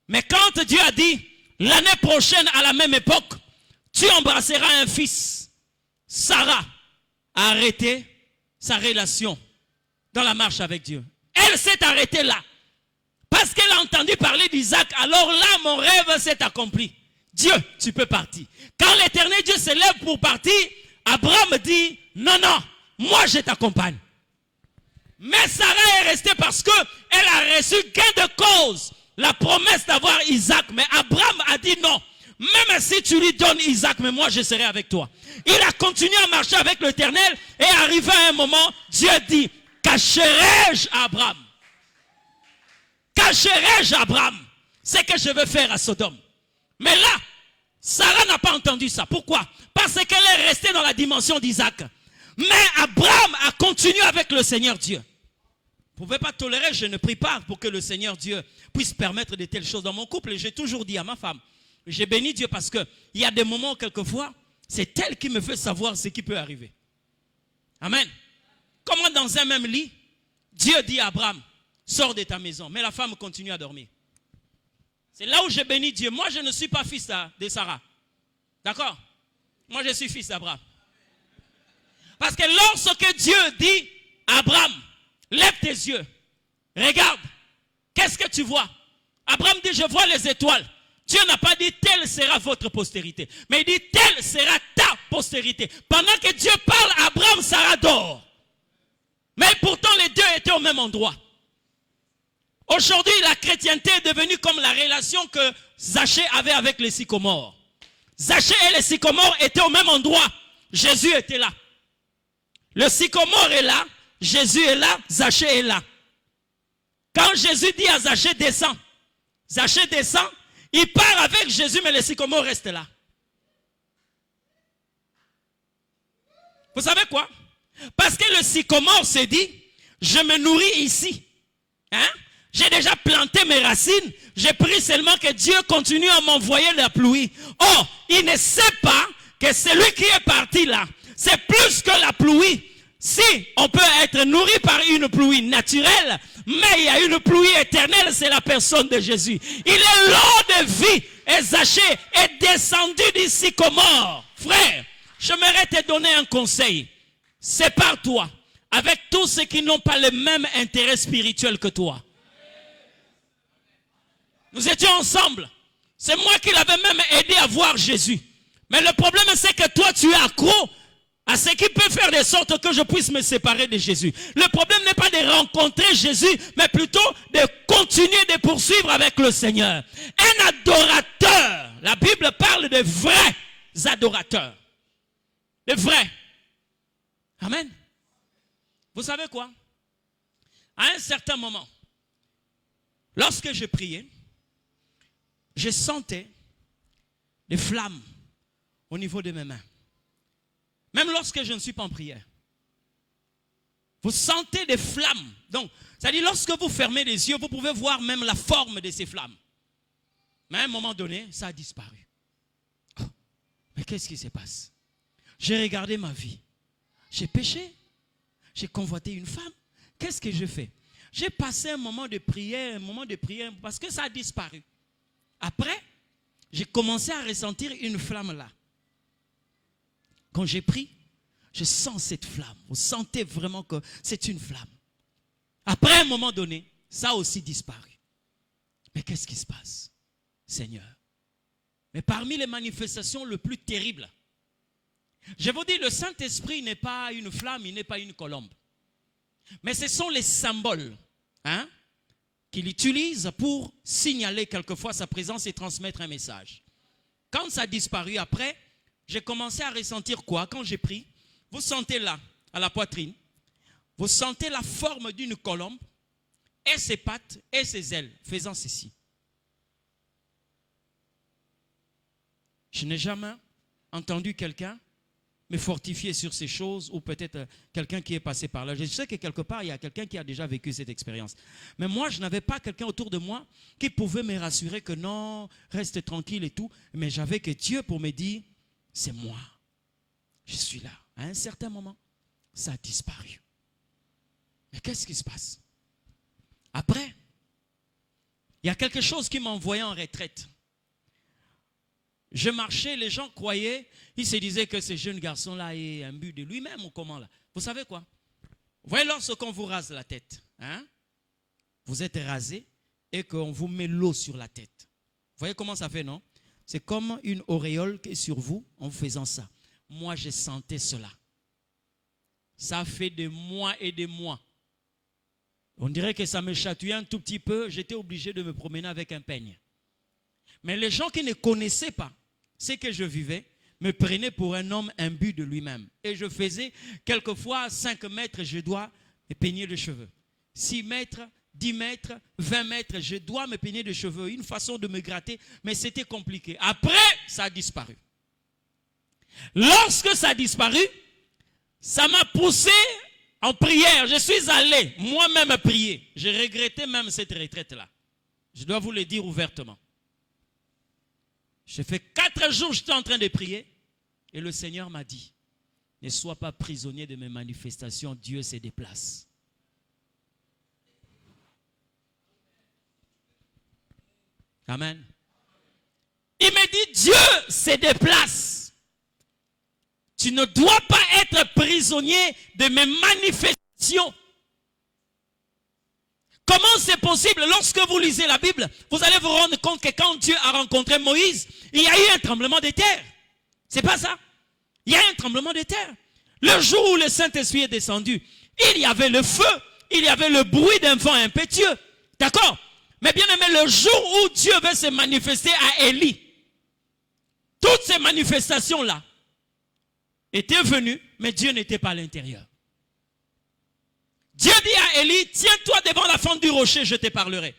Mais quand Dieu a dit, l'année prochaine à la même époque, tu embrasseras un fils, Sarah a arrêté sa relation dans la marche avec Dieu. Elle s'est arrêtée là. Parce qu'elle a entendu parler d'Isaac, alors là, mon rêve s'est accompli. Dieu, tu peux partir. Quand l'Éternel Dieu se lève pour partir, Abraham dit, non, non, moi je t'accompagne. Mais Sarah est restée parce qu'elle a reçu gain de cause, la promesse d'avoir Isaac. Mais Abraham a dit non. Même si tu lui donnes Isaac, mais moi je serai avec toi. Il a continué à marcher avec l'Éternel et arrivé à un moment, Dieu dit, cacherai-je à Abraham? Cacherai-je à Abraham ce que je veux faire à Sodome? Mais là, Sarah n'a pas entendu ça. Pourquoi? Parce qu'elle est restée dans la dimension d'Isaac. Mais Abraham a continué avec le Seigneur Dieu. Vous ne pouvez pas tolérer, je ne prie pas pour que le Seigneur Dieu puisse permettre de telles choses dans mon couple. Et j'ai toujours dit à ma femme, j'ai béni Dieu parce qu'il y a des moments, quelquefois, c'est elle qui me fait savoir ce qui peut arriver. Amen. Comment dans un même lit, Dieu dit à Abraham, sors de ta maison. Mais la femme continue à dormir. C'est là où j'ai béni Dieu. Moi, je ne suis pas fils de Sarah. D'accord? Moi, je suis fils d'Abraham. Parce que lorsque Dieu dit à Abraham, lève tes yeux, regarde, qu'est-ce que tu vois? Abraham dit, je vois les étoiles. Dieu n'a pas dit, telle sera votre postérité. Mais il dit, telle sera ta postérité. Pendant que Dieu parle à Abraham, Sarah dort. Mais pourtant, les deux étaient au même endroit. Aujourd'hui, la chrétienté est devenue comme la relation que Zachée avait avec les sycomores. Zachée et les sycomores étaient au même endroit. Jésus était là. Le sycomore est là, Jésus est là, Zachée est là. Quand Jésus dit à Zachée, descends, Zachée descend, il part avec Jésus, mais le sycomore reste là. Vous savez quoi? Parce que le sycomore s'est dit, je me nourris ici. Hein? J'ai déjà planté mes racines, j'ai pris seulement que Dieu continue à m'envoyer la pluie. Oh, il ne sait pas que celui qui est parti là, c'est plus que la pluie. Si on peut être nourri par une pluie naturelle, mais il y a une pluie éternelle, c'est la personne de Jésus. Il est l'eau de vie. Et Zachée est descendu du sycomore. Frère, j'aimerais te donner un conseil. Sépare-toi avec tous ceux qui n'ont pas le même intérêt spirituel que toi. Nous étions ensemble. C'est moi qui l'avais même aidé à voir Jésus. Mais le problème, c'est que toi, tu es accro à ce qui peut faire de sorte que je puisse me séparer de Jésus. Le problème n'est pas de rencontrer Jésus, mais plutôt de continuer de poursuivre avec le Seigneur. Un adorateur, la Bible parle de vrais adorateurs. De vrais. Amen. Vous savez quoi? À un certain moment, lorsque je priais, je sentais des flammes au niveau de mes mains. Même lorsque je ne suis pas en prière. Vous sentez des flammes. Donc, c'est-à-dire lorsque vous fermez les yeux, vous pouvez voir même la forme de ces flammes. Mais à un moment donné, ça a disparu. Oh, mais qu'est-ce qui se passe? J'ai regardé ma vie. J'ai péché. J'ai convoité une femme. Qu'est-ce que je fais? J'ai passé un moment de prière parce que ça a disparu. Après, j'ai commencé à ressentir une flamme là. Quand j'ai pris, je sens cette flamme. Vous sentez vraiment que c'est une flamme. Après un moment donné, ça a aussi disparu. Mais qu'est-ce qui se passe, Seigneur? Mais parmi les manifestations les plus terribles, je vous dis, le Saint-Esprit n'est pas une flamme, il n'est pas une colombe. Mais ce sont les symboles qu'il utilise pour signaler quelquefois sa présence et transmettre un message. Quand ça a disparu après, j'ai commencé à ressentir quoi? Quand j'ai pris, vous sentez là, à la poitrine, vous sentez la forme d'une colombe et ses pattes et ses ailes faisant ceci. Je n'ai jamais entendu quelqu'un me fortifier sur ces choses, ou peut-être quelqu'un qui est passé par là. Je sais que quelque part, il y a quelqu'un qui a déjà vécu cette expérience. Mais moi, je n'avais pas quelqu'un autour de moi qui pouvait me rassurer que non, reste tranquille et tout. Mais j'avais que Dieu pour me dire, c'est moi. Je suis là. À un certain moment, ça a disparu. Mais qu'est-ce qui se passe? Après, il y a quelque chose qui m'a envoyé en retraite. Je marchais, les gens croyaient, ils se disaient que ce jeune garçon-là est imbu de lui-même ou comment là. Vous savez quoi? Vous voyez lorsqu'on vous rase la tête, hein? Vous êtes rasé et qu'on vous met l'eau sur la tête. Vous voyez comment ça fait, non? C'est comme une auréole qui est sur vous en vous faisant ça. Moi, je sentais cela. Ça fait des mois et des mois. On dirait que ça me chatouillait un tout petit peu. J'étais obligé de me promener avec un peigne. Mais les gens qui ne connaissaient pas ce que je vivais me prenaient pour un homme imbu de lui-même. Et je faisais quelquefois 5 mètres, je dois me peigner les cheveux. 6 mètres, 10 mètres, 20 mètres, je dois me peigner les cheveux. Une façon de me gratter, mais c'était compliqué. Après, ça a disparu. Lorsque ça a disparu, ça m'a poussé en prière. Je suis allé moi-même prier. J'ai regretté même cette retraite-là. Je dois vous le dire ouvertement. J'ai fait 4 jours, j'étais en train de prier. Et le Seigneur m'a dit, ne sois pas prisonnier de mes manifestations, Dieu se déplace. Amen. Il me dit, Dieu se déplace. Tu ne dois pas être prisonnier de mes manifestations. Comment c'est possible? Lorsque vous lisez la Bible, vous allez vous rendre compte que quand Dieu a rencontré Moïse, il y a eu un tremblement de terre. C'est pas ça? Il y a eu un tremblement de terre. Le jour où le Saint-Esprit est descendu, il y avait le feu, il y avait le bruit d'un vent impétueux. D'accord? Mais bien aimé, le jour où Dieu veut se manifester à Élie, toutes ces manifestations-là étaient venues, mais Dieu n'était pas à l'intérieur. Dieu dit à Élie, tiens-toi devant la fente du rocher, je te parlerai.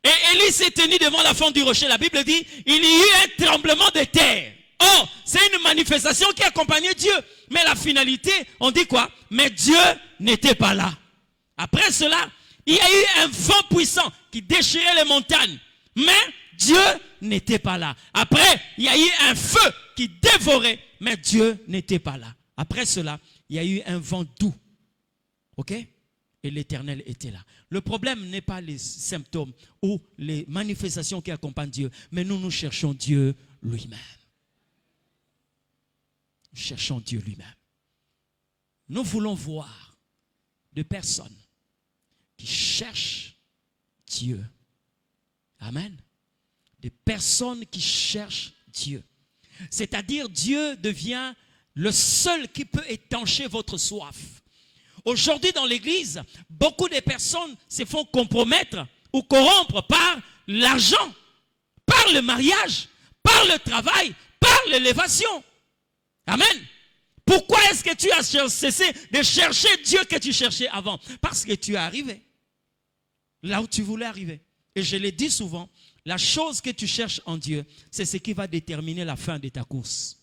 Et Élie s'est tenu devant la fente du rocher. La Bible dit, il y eut un tremblement de terre. Oh, c'est une manifestation qui accompagnait Dieu. Mais la finalité, on dit quoi? Mais Dieu n'était pas là. Après cela, il y a eu un vent puissant qui déchirait les montagnes. Mais Dieu n'était pas là. Après, il y a eu un feu qui dévorait, mais Dieu n'était pas là. Après cela, il y a eu un vent doux. Ok? Et l'Éternel était là. Le problème n'est pas les symptômes ou les manifestations qui accompagnent Dieu, mais nous cherchons Dieu lui-même. Nous cherchons Dieu lui-même. Nous voulons voir des personnes qui cherchent Dieu. Amen. Des personnes qui cherchent Dieu. C'est-à-dire Dieu devient le seul qui peut étancher votre soif. Aujourd'hui dans l'église, beaucoup de personnes se font compromettre ou corrompre par l'argent, par le mariage, par le travail, par l'élévation. Amen. Pourquoi est-ce que tu as cessé de chercher Dieu que tu cherchais avant? Parce que tu es arrivé là où tu voulais arriver. Et je l'ai dit souvent, la chose que tu cherches en Dieu, c'est ce qui va déterminer la fin de ta course.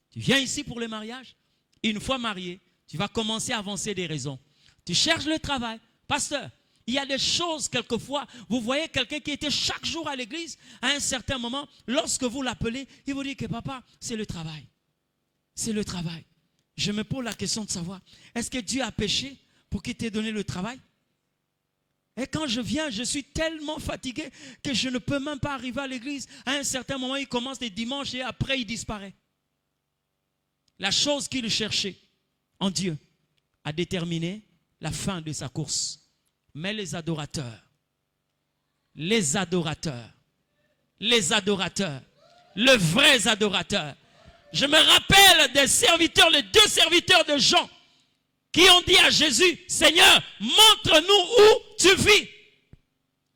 Tu viens ici pour le mariage, une fois marié, tu vas commencer à avancer des raisons. Tu cherches le travail. Pasteur, il y a des choses quelquefois, vous voyez quelqu'un qui était chaque jour à l'église, à un certain moment, lorsque vous l'appelez, il vous dit que papa, c'est le travail. C'est le travail. Je me pose la question de savoir, est-ce que Dieu a péché pour qu'il t'ait donné le travail? Et quand je viens, je suis tellement fatigué que je ne peux même pas arriver à l'église. À un certain moment, il commence les dimanches et après, il disparaît. La chose qu'il cherchait en Dieu a déterminé la fin de sa course. Mais les adorateurs, les vrais adorateurs, je me rappelle des serviteurs, les 2 serviteurs de Jean, qui ont dit à Jésus, Seigneur, montre-nous où tu vis.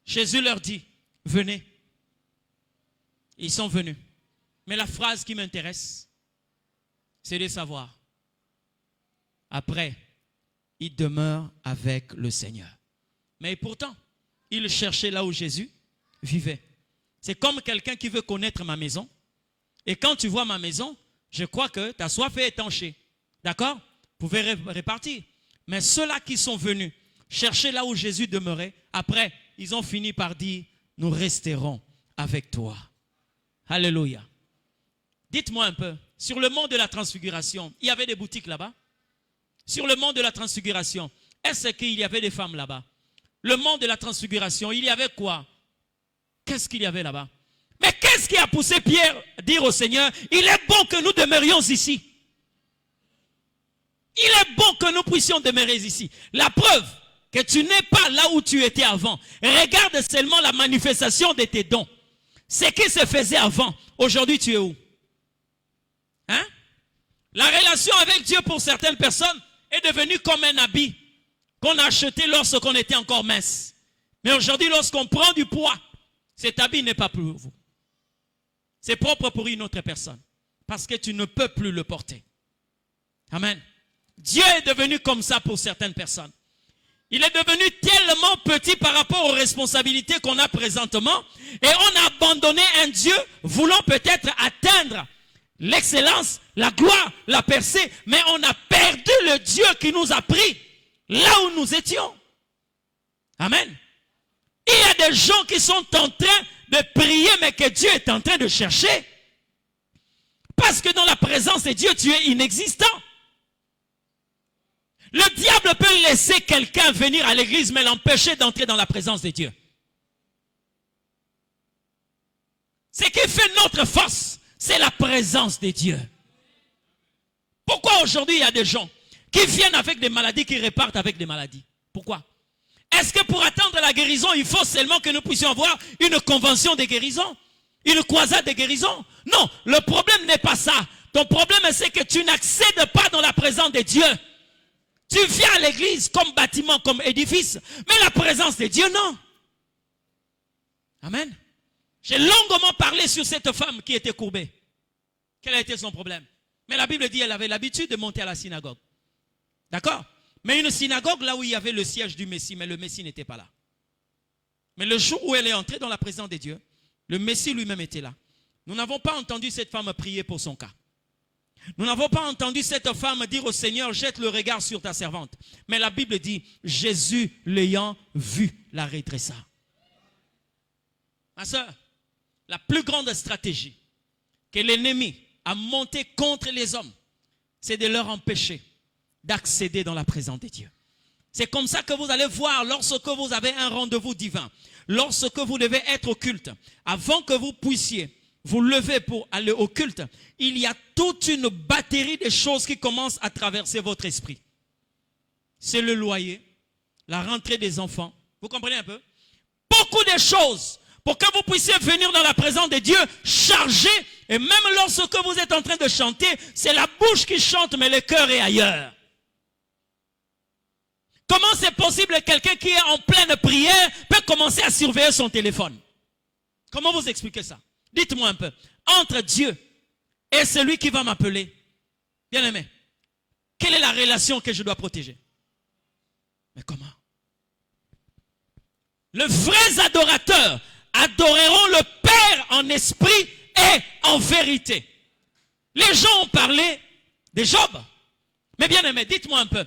Jésus leur dit, venez. Ils sont venus. Mais la phrase qui m'intéresse, c'est de savoir, après, il demeure avec le Seigneur. Mais pourtant, il cherchait là où Jésus vivait. C'est comme quelqu'un qui veut connaître ma maison. Et quand tu vois ma maison, Je crois que ta soif est étanchée. D'accord? Vous pouvez répartir. Mais ceux-là qui sont venus chercher là où Jésus demeurait, après, ils ont fini par dire, nous resterons avec toi. Alléluia. Dites-moi un peu, sur le mont de la transfiguration, il y avait des boutiques là-bas? Sur le mont de la transfiguration, est-ce qu'il y avait des femmes là-bas? Le mont de la transfiguration, il y avait quoi? Qu'est-ce qu'il y avait là-bas? Mais qu'est-ce qui a poussé Pierre à dire au Seigneur, il est bon que nous demeurions ici. Il est bon que nous puissions demeurer ici. La preuve que tu n'es pas là où tu étais avant. Regarde seulement la manifestation de tes dons. Ce qui se faisait avant, aujourd'hui tu es où? Hein? La relation avec Dieu pour certaines personnes est devenue comme un habit qu'on a acheté lorsqu'on était encore mince. Mais aujourd'hui, lorsqu'on prend du poids, cet habit n'est pas pour vous. C'est propre pour une autre personne. Parce que tu ne peux plus le porter. Amen. Dieu est devenu comme ça pour certaines personnes. Il est devenu tellement petit par rapport aux responsabilités qu'on a présentement. Et on a abandonné un Dieu voulant peut-être atteindre l'excellence, la gloire, la percée. Mais on a perdu le Dieu qui nous a pris là où nous étions. Amen. Il y a des gens qui sont en train de prier, mais que Dieu est en train de chercher. Parce que dans la présence de Dieu, tu es inexistant. Le diable peut laisser quelqu'un venir à l'église, mais l'empêcher d'entrer dans la présence de Dieu. Ce qui fait notre force, c'est la présence de Dieu. Pourquoi aujourd'hui il y a des gens qui viennent avec des maladies, qui repartent avec des maladies? Pourquoi? Est-ce que pour attendre la guérison, il faut seulement que nous puissions avoir une convention de guérison? Une croisade de guérison? Non, le problème n'est pas ça. Ton problème, c'est que tu n'accèdes pas dans la présence de Dieu. Tu viens à l'église comme bâtiment, comme édifice, mais la présence de Dieu, non. Amen. J'ai longuement parlé sur cette femme qui était courbée. Quel a été son problème? Mais la Bible dit qu'elle avait l'habitude de monter à la synagogue. D'accord? Mais une synagogue là où il y avait le siège du Messie, mais le Messie n'était pas là. Mais le jour où elle est entrée dans la présence de Dieu, le Messie lui-même était là. Nous n'avons pas entendu cette femme prier pour son cas. Nous n'avons pas entendu cette femme dire au Seigneur, jette le regard sur ta servante. Mais la Bible dit, Jésus l'ayant vu, la redressa. Ma soeur, la plus grande stratégie que l'ennemi a montée contre les hommes, c'est de leur empêcher d'accéder dans la présence de Dieu. C'est comme ça que vous allez voir lorsque vous avez un rendez-vous divin, lorsque vous devez être au culte, avant que vous puissiez vous lever pour aller au culte, il y a toute une batterie de choses qui commencent à traverser votre esprit. C'est le loyer, la rentrée des enfants. Vous comprenez un peu? Beaucoup de choses pour que vous puissiez venir dans la présence de Dieu chargé. Et même lorsque vous êtes en train de chanter, c'est la bouche qui chante, mais le cœur est ailleurs. Comment c'est possible que quelqu'un qui est en pleine prière peut commencer à surveiller son téléphone? Comment vous expliquez ça? Dites-moi un peu. Entre Dieu et celui qui va m'appeler, bien-aimé, quelle est la relation que je dois protéger? Mais comment? Les vrais adorateurs adoreront le Père en esprit et en vérité. Les gens ont parlé de Job. Mais bien-aimé, dites-moi un peu.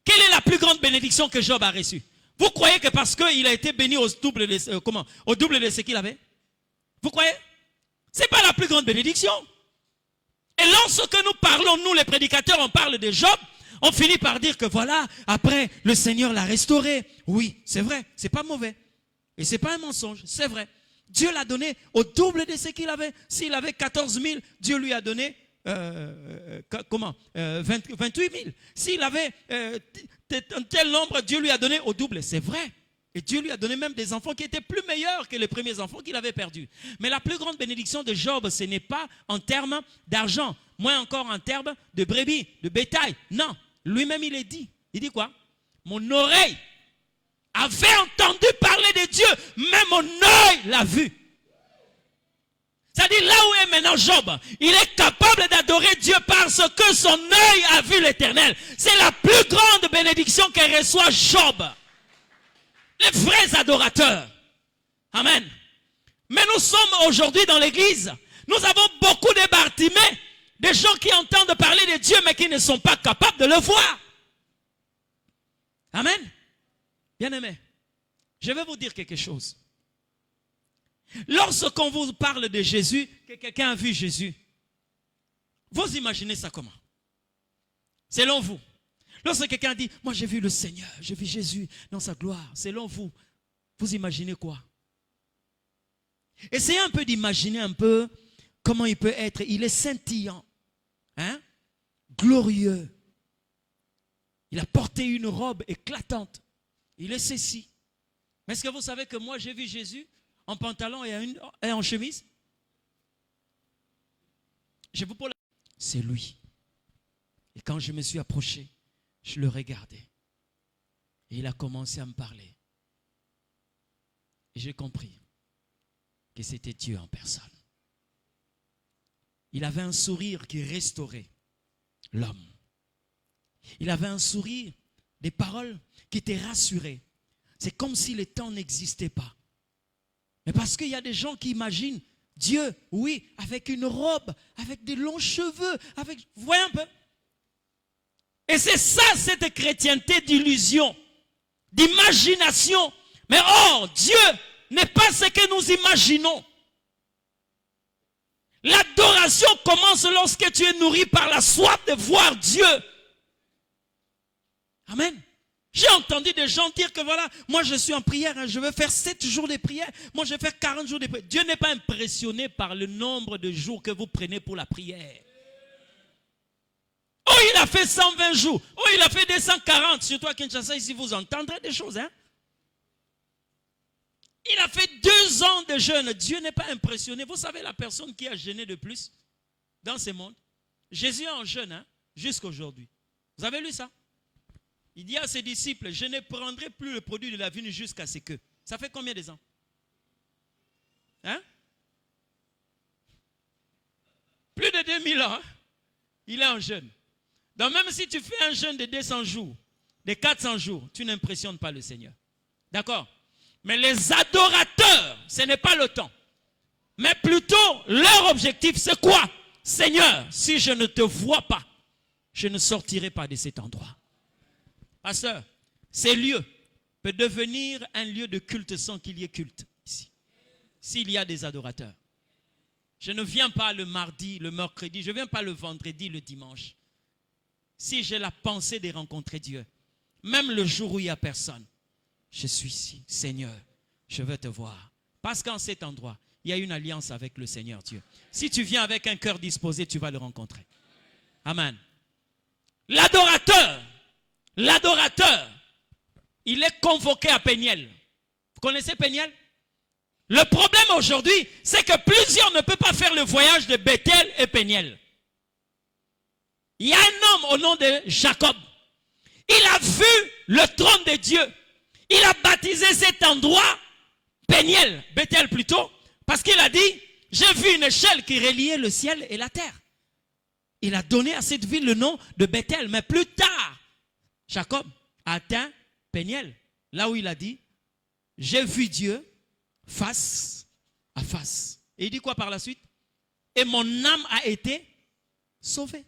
Quelle est la plus grande bénédiction que Job a reçue? Vous croyez que parce qu'il a été béni au double de ce qu'il avait? Vous croyez? Ce n'est pas la plus grande bénédiction. Et lorsque nous parlons, nous les prédicateurs, on parle de Job, on finit par dire que voilà, après le Seigneur l'a restauré. Oui, c'est vrai, c'est pas mauvais. Et c'est pas un mensonge, c'est vrai. Dieu l'a donné au double de ce qu'il avait. S'il avait 14 000, Dieu lui a donné 28 000. S'il avait un tel nombre, Dieu lui a donné au double. C'est vrai. Et Dieu lui a donné même des enfants qui étaient plus meilleurs que les premiers enfants qu'il avait perdus. Mais la plus grande bénédiction de Job, ce n'est pas en termes d'argent, moins encore en termes de brebis, de bétail. Non, lui-même il est dit. Il dit quoi? Mon oreille avait entendu parler de Dieu, mais mon œil l'a vu. C'est-à-dire là où est maintenant Job, il est capable d'adorer Dieu parce que son œil a vu l'Éternel. C'est la plus grande bénédiction que reçoit Job. Les vrais adorateurs. Amen. Mais nous sommes aujourd'hui dans l'église. Nous avons beaucoup de Bartimée, des gens qui entendent parler de Dieu, mais qui ne sont pas capables de le voir. Amen. Bien-aimés, je vais vous dire quelque chose. Lorsqu'on vous parle de Jésus, que quelqu'un a vu Jésus, vous imaginez ça comment? Selon vous. Lorsque quelqu'un dit, moi j'ai vu le Seigneur, j'ai vu Jésus dans sa gloire, selon vous, vous imaginez quoi? Essayez un peu d'imaginer un peu comment il peut être. Il est scintillant, hein? Glorieux. Il a porté une robe éclatante. Il est ceci. Mais est-ce que vous savez que moi j'ai vu Jésus en pantalon et en chemise? Je vous pose la... C'est lui. Et quand je me suis approché, je le regardais. Et il a commencé à me parler. Et j'ai compris que c'était Dieu en personne. Il avait un sourire qui restaurait l'homme. Il avait un sourire, des paroles qui étaient rassurées. C'est comme si le temps n'existait pas. Mais parce qu'il y a des gens qui imaginent Dieu, oui, avec une robe, avec des longs cheveux, avec... Vous voyez un peu? Et c'est ça, cette chrétienté d'illusion, d'imagination. Mais or, Dieu n'est pas ce que nous imaginons. L'adoration commence lorsque tu es nourri par la soif de voir Dieu. Amen. J'ai entendu des gens dire que voilà, moi je suis en prière, hein, je vais faire 7 jours de prière, moi je vais faire 40 jours de prière. Dieu n'est pas impressionné par le nombre de jours que vous prenez pour la prière. Oh, il a fait 120 jours. Oh, il a fait 240. Surtout à Kinshasa, ici, vous entendrez des choses. Hein? Il a fait 2 ans de jeûne. Dieu n'est pas impressionné. Vous savez la personne qui a jeûné de plus dans ce monde? Jésus est en jeûne, hein, jusqu'à aujourd'hui. Vous avez lu ça? Il dit à ses disciples, je ne prendrai plus le produit de la vigne jusqu'à ce que. Ça fait combien de ans? Hein? Plus de 2000 ans. Hein? Il est en jeûne. Donc même si tu fais un jeûne de 200 jours, de 400 jours, tu n'impressionnes pas le Seigneur. D'accord? Mais les adorateurs, ce n'est pas le temps. Mais plutôt, leur objectif, c'est quoi? Seigneur, si je ne te vois pas, je ne sortirai pas de cet endroit. Pasteur, ces lieux peuvent devenir un lieu de culte sans qu'il y ait culte ici. S'il y a des adorateurs. Je ne viens pas le mardi, le mercredi, je ne viens pas le vendredi, le dimanche. Si j'ai la pensée de rencontrer Dieu, même le jour où il n'y a personne, je suis ici. Seigneur, je veux te voir. Parce qu'en cet endroit, il y a une alliance avec le Seigneur Dieu. Si tu viens avec un cœur disposé, tu vas le rencontrer. Amen. L'adorateur, il est convoqué à Péniel. Vous connaissez Péniel? Le problème aujourd'hui, c'est que plusieurs ne peuvent pas faire le voyage de Bethel et Péniel. Il y a un homme au nom de Jacob. Il a vu le trône de Dieu. Il a baptisé cet endroit Péniel, Bethel plutôt, parce qu'il a dit, j'ai vu une échelle qui reliait le ciel et la terre. Il a donné à cette ville le nom de Bethel. Mais plus tard, Jacob a atteint Péniel, là où il a dit, j'ai vu Dieu face à face. Et il dit quoi par la suite? Et mon âme a été sauvée.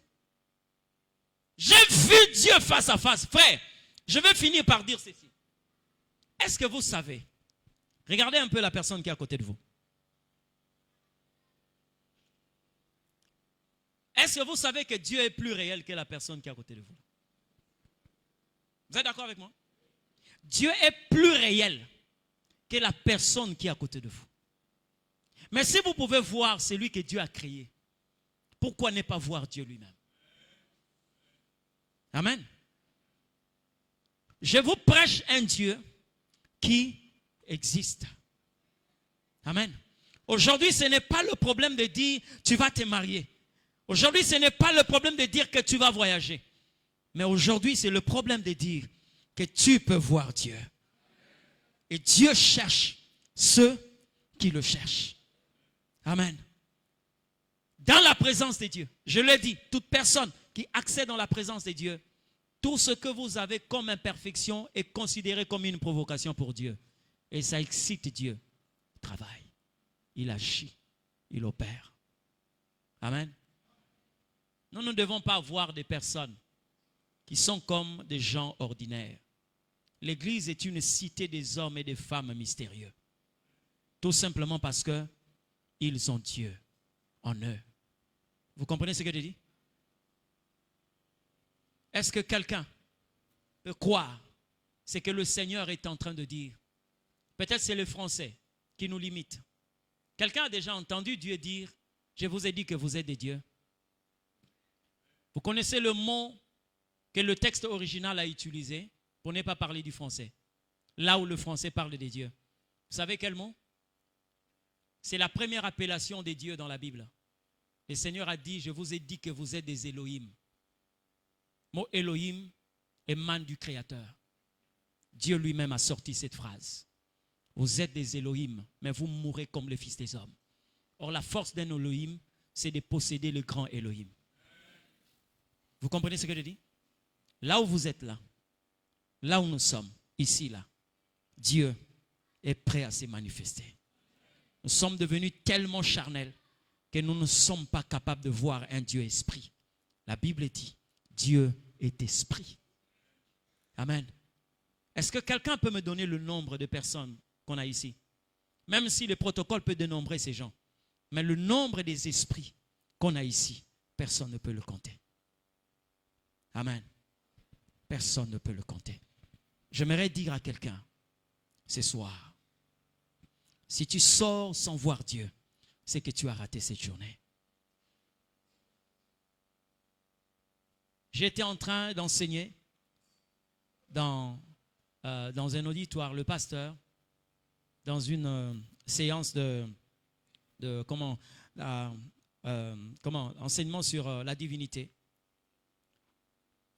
J'ai vu Dieu face à face. Frère, je vais finir par dire ceci. Est-ce que vous savez? Regardez un peu la personne qui est à côté de vous. Est-ce que vous savez que Dieu est plus réel que la personne qui est à côté de vous? Vous êtes d'accord avec moi? Dieu est plus réel que la personne qui est à côté de vous. Mais si vous pouvez voir celui que Dieu a créé, pourquoi ne pas voir Dieu lui-même? Amen. Je vous prêche un Dieu qui existe. Amen. Aujourd'hui, ce n'est pas le problème de dire tu vas te marier. Aujourd'hui, ce n'est pas le problème de dire que tu vas voyager. Mais aujourd'hui, c'est le problème de dire que tu peux voir Dieu. Et Dieu cherche ceux qui le cherchent. Amen. Dans la présence de Dieu, je l'ai dit, toute personne qui accède dans la présence de Dieu, tout ce que vous avez comme imperfection est considéré comme une provocation pour Dieu. Et ça excite Dieu. Il travaille, il agit, il opère. Amen. Nous ne devons pas voir des personnes qui sont comme des gens ordinaires. L'Église est une cité des hommes et des femmes mystérieux. Tout simplement parce que ils ont Dieu en eux. Vous comprenez ce que je dis? Est-ce que quelqu'un peut croire ce que le Seigneur est en train de dire? Peut-être c'est le français qui nous limite. Quelqu'un a déjà entendu Dieu dire, je vous ai dit que vous êtes des dieux. Vous connaissez le mot que le texte original a utilisé pour ne pas parler du français. Là où le français parle des dieux. Vous savez quel mot? C'est la première appellation des dieux dans la Bible. Le Seigneur a dit, je vous ai dit que vous êtes des Elohim. Le mot Elohim émane du Créateur. Dieu lui-même a sorti cette phrase. Vous êtes des Elohim, mais vous mourrez comme les fils des hommes. Or, la force d'un Elohim, c'est de posséder le grand Elohim. Vous comprenez ce que je dis? Là où vous êtes là où nous sommes, ici, là, Dieu est prêt à se manifester. Nous sommes devenus tellement charnels que nous ne sommes pas capables de voir un Dieu esprit. La Bible dit, Dieu est esprit. Amen. Est-ce que quelqu'un peut me donner le nombre de personnes qu'on a ici? Même si le protocole peut dénombrer ces gens. Mais le nombre des esprits qu'on a ici, personne ne peut le compter. Amen. Personne ne peut le compter. J'aimerais dire à quelqu'un, ce soir, si tu sors sans voir Dieu, c'est que tu as raté cette journée. J'étais en train d'enseigner dans un auditoire, le pasteur, dans une séance enseignement sur la divinité.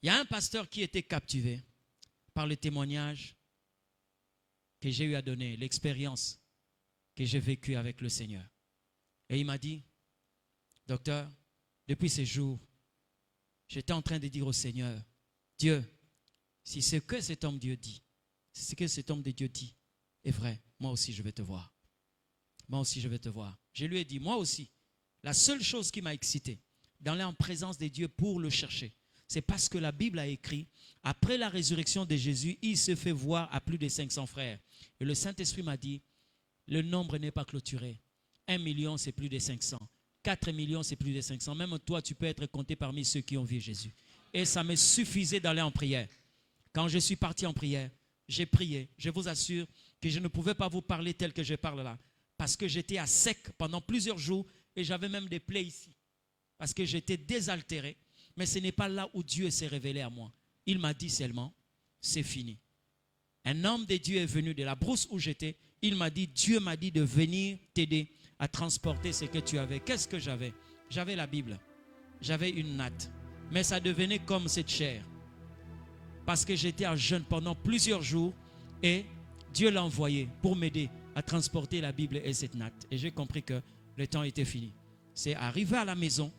Il y a un pasteur qui était captivé par le témoignage que j'ai eu à donner, l'expérience que j'ai vécue avec le Seigneur. Et il m'a dit, docteur, depuis ces jours, j'étais en train de dire au Seigneur, Dieu, si ce que cet homme Dieu dit, si ce que cet homme de Dieu dit est vrai, moi aussi je vais te voir. Moi aussi je vais te voir. Je lui ai dit, moi aussi, la seule chose qui m'a excité, d'aller en présence de Dieu pour le chercher, c'est parce que la Bible a écrit, après la résurrection de Jésus, il se fait voir à plus de 500 frères. Et le Saint-Esprit m'a dit, le nombre n'est pas clôturé. 1 million, c'est plus de 500. 4 millions, c'est plus de 500. Même toi, tu peux être compté parmi ceux qui ont vu Jésus. Et ça me suffisait d'aller en prière. Quand je suis parti en prière, j'ai prié. Je vous assure que je ne pouvais pas vous parler tel que je parle là. Parce que j'étais à sec pendant plusieurs jours et j'avais même des plaies ici. Parce que j'étais désaltéré. Mais ce n'est pas là où Dieu s'est révélé à moi. Il m'a dit seulement, c'est fini. Un homme de Dieu est venu de la brousse où j'étais. Il m'a dit, Dieu m'a dit de venir t'aider à transporter ce que tu avais. Qu'est-ce que j'avais? J'avais la Bible. J'avais une natte. Mais ça devenait comme cette chair. Parce que j'étais en jeûne pendant plusieurs jours. Et Dieu l'a envoyé pour m'aider à transporter la Bible et cette natte. Et j'ai compris que le temps était fini. C'est arrivé à la maison.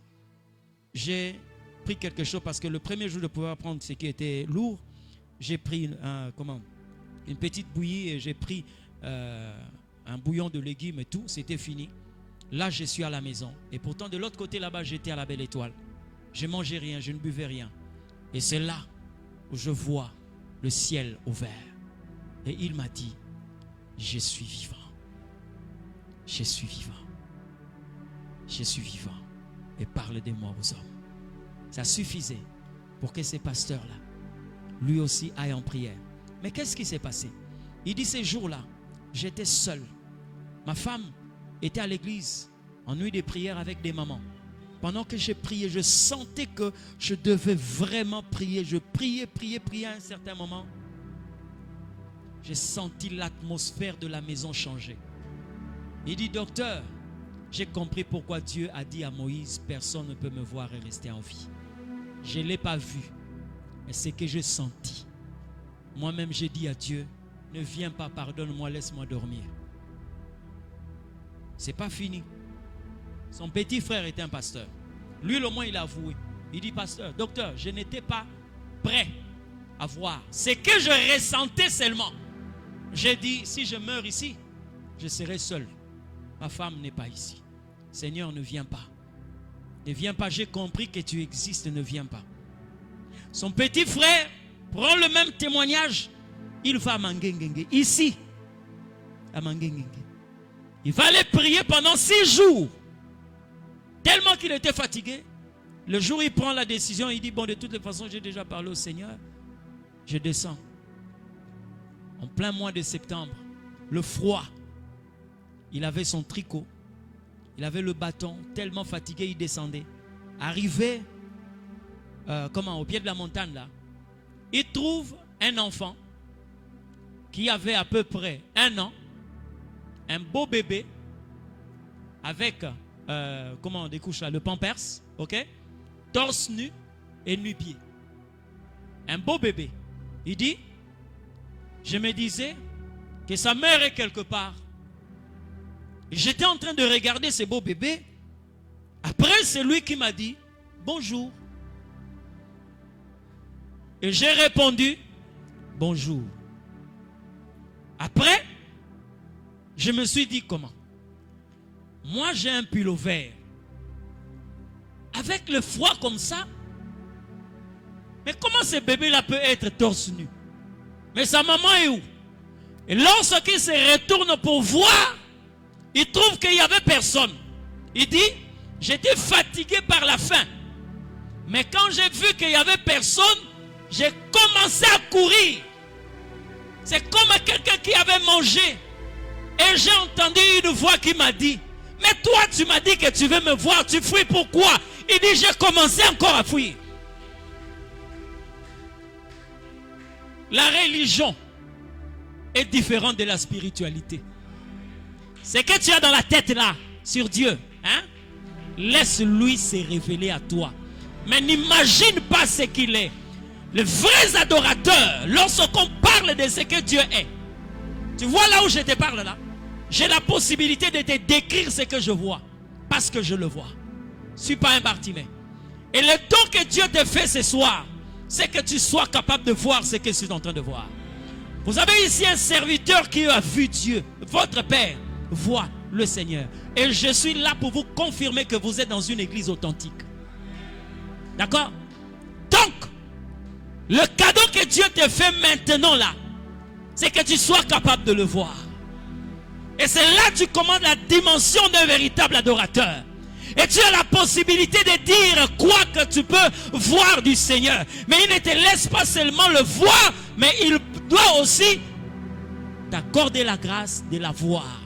J'ai pris quelque chose parce que le premier jour de pouvoir prendre ce qui était lourd, j'ai pris une petite bouillie et j'ai pris un bouillon de légumes et tout, c'était fini. Là, je suis à la maison. Et pourtant, de l'autre côté, là-bas, j'étais à la Belle Étoile. Je ne mangeais rien, je ne buvais rien. Et c'est là où je vois le ciel ouvert. Et il m'a dit, je suis vivant. Je suis vivant. Je suis vivant. Et parle de moi aux hommes. Ça suffisait pour que ce pasteur-là, lui aussi, aille en prière. Mais qu'est-ce qui s'est passé? Il dit, ces jours-là, j'étais seul. Ma femme était à l'église en nuit de prière avec des mamans. Pendant que j'ai prié, je sentais que je devais vraiment prier. Je priais à un certain moment. J'ai senti l'atmosphère de la maison changer. Il dit, docteur, j'ai compris pourquoi Dieu a dit à Moïse, personne ne peut me voir et rester en vie. Je ne l'ai pas vu, mais c'est que j'ai senti. Moi-même, j'ai dit à Dieu, ne viens pas, pardonne-moi, laisse-moi dormir. C'est pas fini. Son petit frère était un pasteur. Lui, au moins, il a avoué. Il dit, pasteur, docteur, je n'étais pas prêt à voir. C'est que je ressentais seulement. J'ai dit, si je meurs ici, je serai seul. Ma femme n'est pas ici. Seigneur, ne viens pas. Ne viens pas, j'ai compris que tu existes, ne viens pas. Son petit frère prend le même témoignage. Il va à Manguengenge, ici, à Manguengenge. Il va aller prier pendant 6 jours. Tellement qu'il était fatigué. Le jour où il prend la décision, il dit, bon, de toutes les façons, j'ai déjà parlé au Seigneur. Je descends. En plein mois de septembre, le froid. Il avait son tricot. Il avait le bâton. Tellement fatigué, il descendait. Arrivé, au pied de la montagne, là, il trouve un enfant qui avait à peu près 1 an. Un beau bébé avec, on découche là, le pampers, ok? Torse nu et nu-pied. Un beau bébé. Il dit, je me disais que sa mère est quelque part. J'étais en train de regarder ce beau bébé. Après, c'est lui qui m'a dit, bonjour. Et j'ai répondu, bonjour. Après, je me suis dit comment? Moi, j'ai un pull vert. Avec le froid comme ça, mais comment ce bébé-là peut être torse nu? Mais sa maman est où? Et lorsqu'il se retourne pour voir, il trouve qu'il n'y avait personne. Il dit, j'étais fatigué par la faim. Mais quand j'ai vu qu'il n'y avait personne, j'ai commencé à courir. C'est comme quelqu'un qui avait mangé. Et j'ai entendu une voix qui m'a dit, mais toi tu m'as dit que tu veux me voir, tu fuis pourquoi? Il dit, j'ai commencé encore à fuir. La religion est différente de la spiritualité. Ce que tu as dans la tête là, sur Dieu, hein? Laisse-lui se révéler à toi. Mais n'imagine pas ce qu'il est. Les vrais adorateurs, lorsqu'on parle de ce que Dieu est, tu vois là où je te parle là, j'ai la possibilité de te décrire ce que je vois, parce que je le vois. Je ne suis pas un Bartimée. Et le don que Dieu te fait ce soir, c'est que tu sois capable de voir ce que je suis en train de voir. Vous avez ici un serviteur qui a vu Dieu. Votre Père voit le Seigneur. Et je suis là pour vous confirmer que vous êtes dans une église authentique. D'accord? Donc, le cadeau que Dieu te fait maintenant là, c'est que tu sois capable de le voir. Et c'est là que tu commandes la dimension d'un véritable adorateur. Et tu as la possibilité de dire quoi que tu peux voir du Seigneur. Mais il ne te laisse pas seulement le voir, mais il doit aussi t'accorder la grâce de la voir.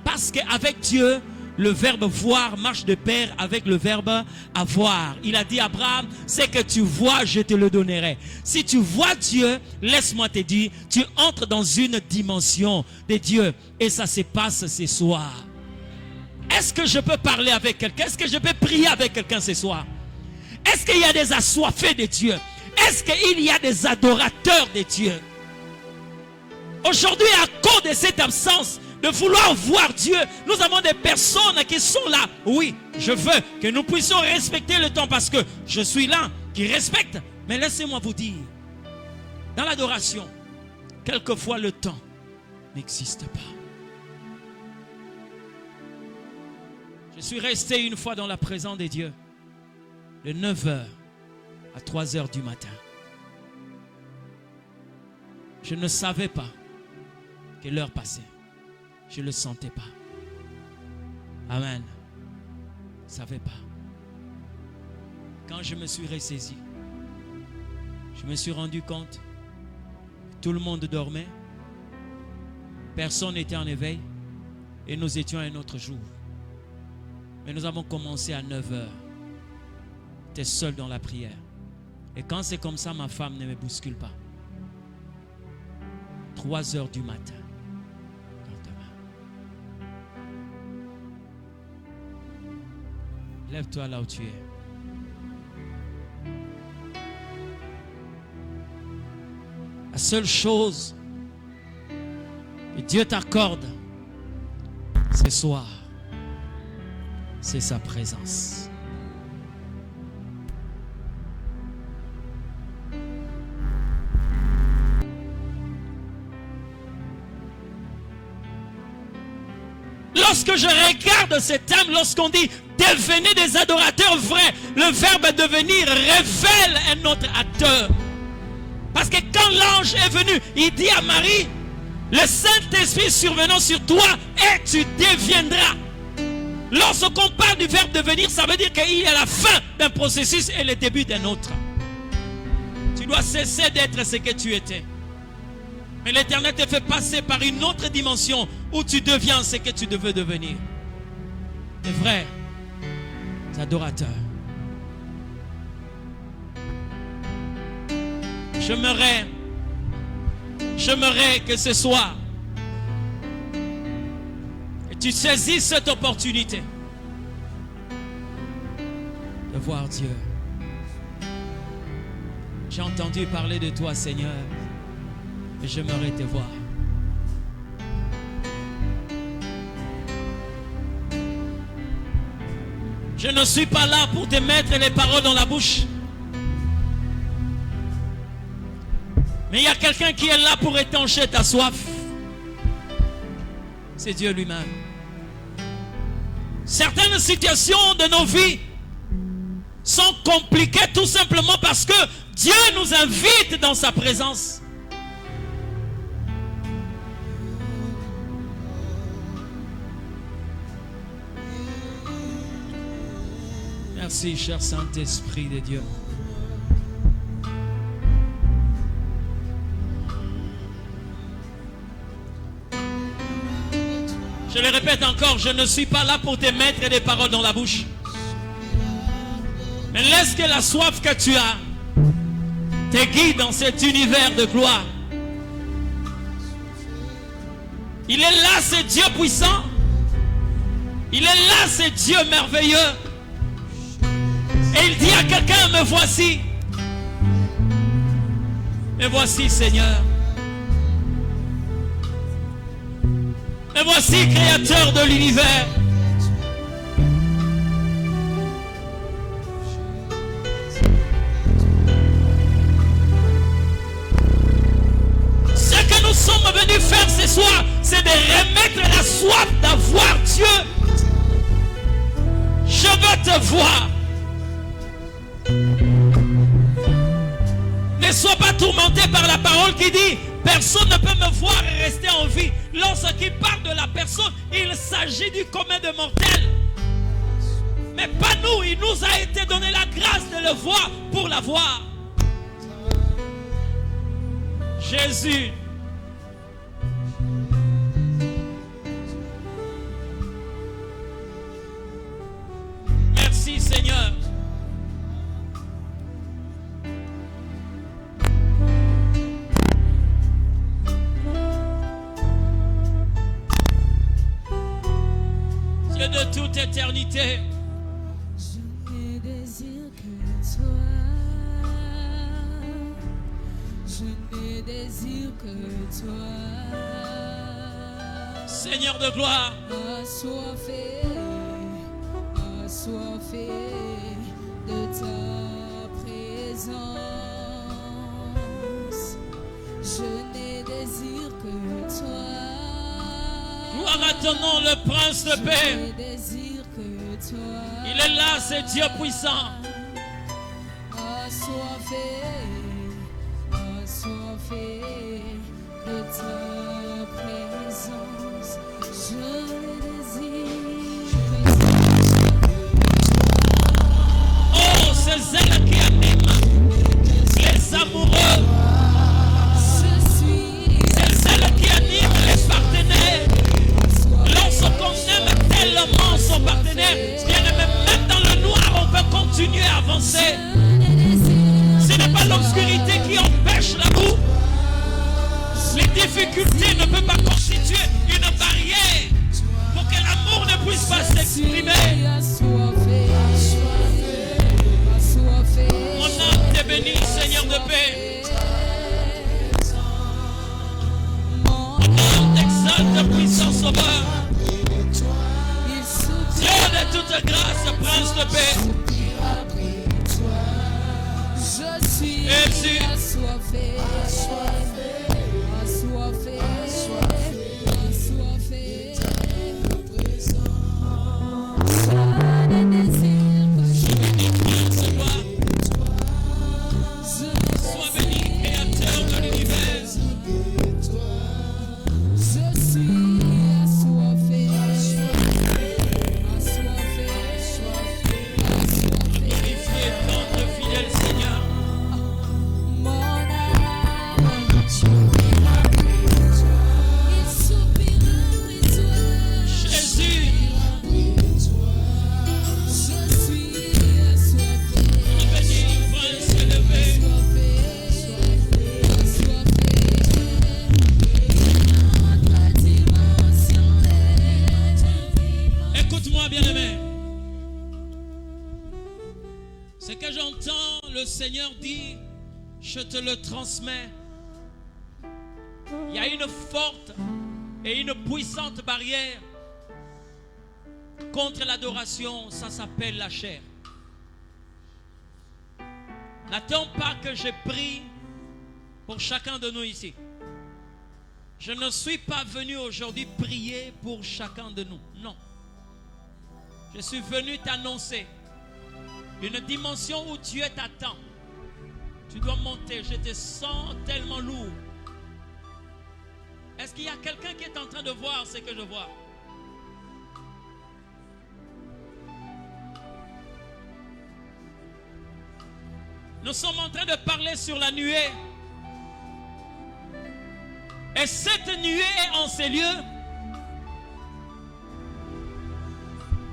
Parce qu'avec Dieu, le verbe voir marche de pair avec le verbe avoir. Il a dit à Abraham, ce que tu vois, je te le donnerai. Si tu vois Dieu, laisse-moi te dire, tu entres dans une dimension de Dieu. Et ça se passe ce soir. Est-ce que je peux parler avec quelqu'un? Est-ce que je peux prier avec quelqu'un ce soir? Est-ce qu'il y a des assoiffés de Dieu? Est-ce qu'il y a des adorateurs de Dieu? Aujourd'hui, à cause de cette absence de vouloir voir Dieu, nous avons des personnes qui sont là. Oui, je veux que nous puissions respecter le temps parce que je suis là qui respecte. Mais laissez-moi vous dire, dans l'adoration, quelquefois le temps n'existe pas. Je suis resté une fois dans la présence de Dieu de 9h à 3h du matin. Je ne savais pas que l'heure passait. Je ne le sentais pas. Amen. Je ne savais pas. Quand je me suis ressaisi, je me suis rendu compte que tout le monde dormait. Personne n'était en éveil. Et nous étions un autre jour. Mais nous avons commencé à 9h. J'étais seul dans la prière. Et quand c'est comme ça, ma femme ne me bouscule pas. 3h du matin. Lève-toi là où tu es. La seule chose que Dieu t'accorde ce soir, c'est sa présence. Lorsque je regarde ce thème, lorsqu'on dit devenez des adorateurs vrais, le verbe devenir révèle un autre acteur. Parce que quand l'ange est venu, il dit à Marie, le Saint-Esprit survenant sur toi et tu deviendras. Lorsqu'on parle du verbe devenir, ça veut dire qu'il y a la fin d'un processus et le début d'un autre. Tu dois cesser d'être ce que tu étais. Mais l'Éternel te fait passer par une autre dimension où tu deviens ce que tu devais devenir. Des vrais adorateurs. J'aimerais que ce soir que tu saisisses cette opportunité de voir Dieu. J'ai entendu parler de toi, Seigneur, et j'aimerais te voir. Je ne suis pas là pour te mettre les paroles dans la bouche. Mais il y a quelqu'un qui est là pour étancher ta soif. C'est Dieu lui-même. Certaines situations de nos vies sont compliquées tout simplement parce que Dieu nous invite dans sa présence. Merci, cher Saint-Esprit de Dieu. Je le répète encore, je ne suis pas là pour te mettre des paroles dans la bouche. Mais laisse que la soif que tu as te guide dans cet univers de gloire. Il est là, c'est Dieu puissant. Il est là, c'est Dieu merveilleux. Et il dit à quelqu'un, me voici. Me voici, Seigneur. Me voici, créateur de l'univers. Ce que nous sommes venus faire ce soir, c'est de remettre la soif d'avoir Dieu. Je veux te voir. Ne sois pas tourmenté par la parole qui dit personne ne peut me voir et rester en vie. Lorsqu'il parle de la personne, il s'agit du commun de mortels. Mais pas nous, il nous a été donné la grâce de le voir pour la voir. Jésus. Merci Seigneur. Dieu de toute éternité. Je ne désire que toi. Je ne désire que toi. Seigneur de gloire. Assoiffé de ta présence. Je ne désire que toi. Gloire à ton nom, le prince de paix. Je désire que toi. Il est là, c'est Dieu puissant. Assoiffé de ta présence. Je désire. Oh, c'est zèle qui anime les amoureux. C'est zèle qui anime les partenaires. Lorsqu'on aime tellement son partenaire, bien même dans le noir, on peut continuer à avancer. Ce n'est pas l'obscurité qui empêche l'amour. Les difficultés ne peuvent pas constituer une barrière pour que l'amour ne puisse pas s'exprimer. Mon âme t'est bénie, Seigneur de paix. Mon âme t'exalte, puissant sauveur. Dieu de toute grâce, prince de paix. Je suis assoiffé. Je te le transmets. Il y a une forte et une puissante barrière contre l'adoration. Ça s'appelle la chair. N'attends pas que je prie pour chacun de nous ici. Je ne suis pas venu aujourd'hui prier pour chacun de nous. Non. Je suis venu t'annoncer une dimension où Dieu t'attend. Tu dois monter. Je te sens tellement lourd. Est-ce qu'il y a quelqu'un qui est en train de voir ce que je vois? Nous sommes en train de parler sur la nuée. Et cette nuée en ces lieux,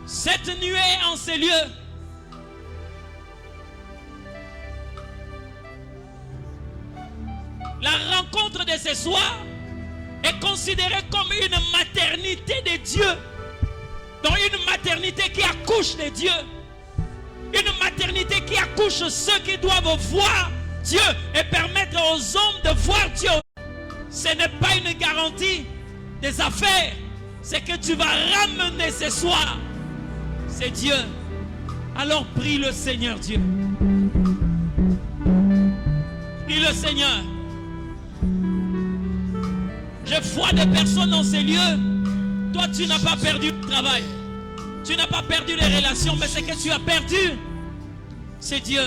cette nuée en ces lieux, la rencontre de ce soir est considérée comme une maternité de Dieu. Donc une maternité qui accouche de Dieu. Une maternité qui accouche ceux qui doivent voir Dieu et permettre aux hommes de voir Dieu. Ce n'est pas une garantie des affaires. C'est que tu vas ramener ce soir. C'est Dieu. Alors prie le Seigneur Dieu. Prie le Seigneur. Je vois des personnes dans ces lieux. Toi, tu n'as pas perdu le travail. Tu n'as pas perdu les relations. Mais ce que tu as perdu, c'est Dieu.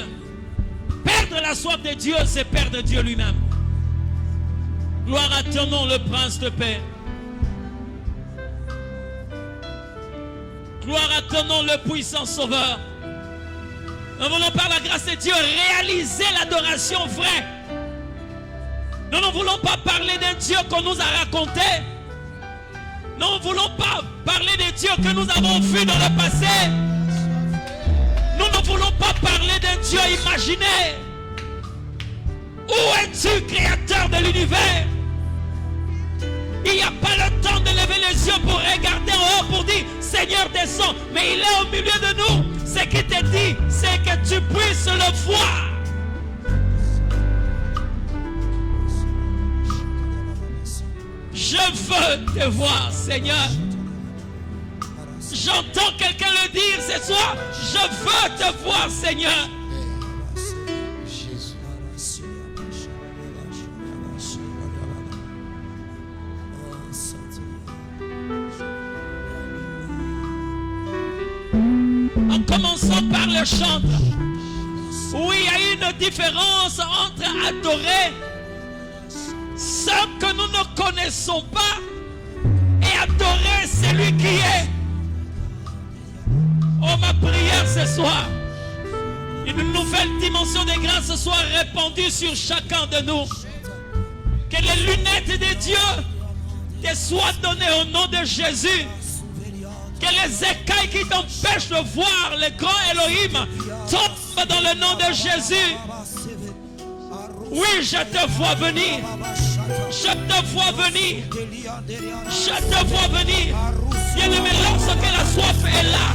Perdre la soif de Dieu, c'est perdre Dieu lui-même. Gloire à ton nom, le prince de paix. Gloire à ton nom, le puissant sauveur. Nous voulons par la grâce de Dieu réaliser l'adoration vraie. Nous ne voulons pas parler d'un Dieu qu'on nous a raconté. Nous ne voulons pas parler des dieux que nous avons vus dans le passé. Nous ne voulons pas parler d'un Dieu imaginaire. Où es-tu, créateur de l'univers? Il n'y a pas le temps de lever les yeux pour regarder en haut pour dire Seigneur descends. Mais il est au milieu de nous. Ce qu'il te dit, c'est que tu puisses le voir. Je veux te voir, Seigneur. J'entends quelqu'un le dire ce soir. Je veux te voir, Seigneur. En commençant par le chant. Oui, il y a une différence entre adorer ce que nous ne connaissons pas et adorer celui qui est. Oh, ma prière ce soir, une nouvelle dimension de grâce soit répandue sur chacun de nous. Que les lunettes de Dieu te soient données au nom de Jésus. Que les écailles qui t'empêchent de voir le grand Elohim tombent dans le nom de Jésus. Oui, je te vois venir. Je te vois venir. Je te vois venir. Bien-aimé, lorsque la soif est là,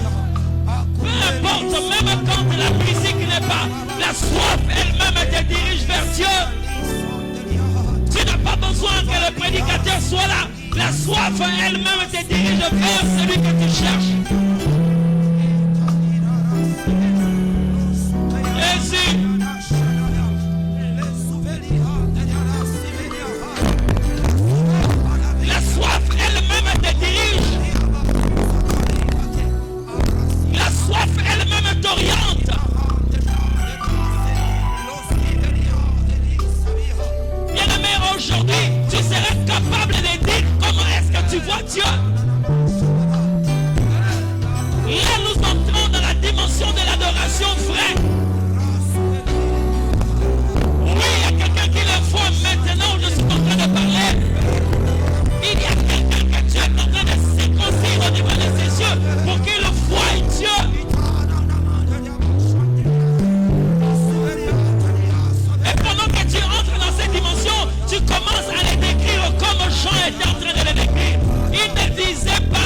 peu importe, même quand la musique n'est pas, la soif elle-même te dirige vers Dieu. Tu n'as pas besoin que le prédicateur soit là. La soif elle-même te dirige vers celui que tu cherches. Jésus. La soif elle-même te dirige. La soif elle-même t'oriente. Bien-aimé, aujourd'hui, tu seras capable de dire comment est-ce que tu vois Dieu. Là, nous entrons dans la dimension de l'adoration vraie. Oui, il y a quelqu'un qui le voit maintenant où je suis en train de parler. Il y a quelqu'un que Dieu est en train de circoncire au niveau de ses yeux pour qu'il voie Dieu. Et pendant que tu entres dans cette dimension, tu commences à les décrire comme Jean était en train de les décrire. Il ne disait pas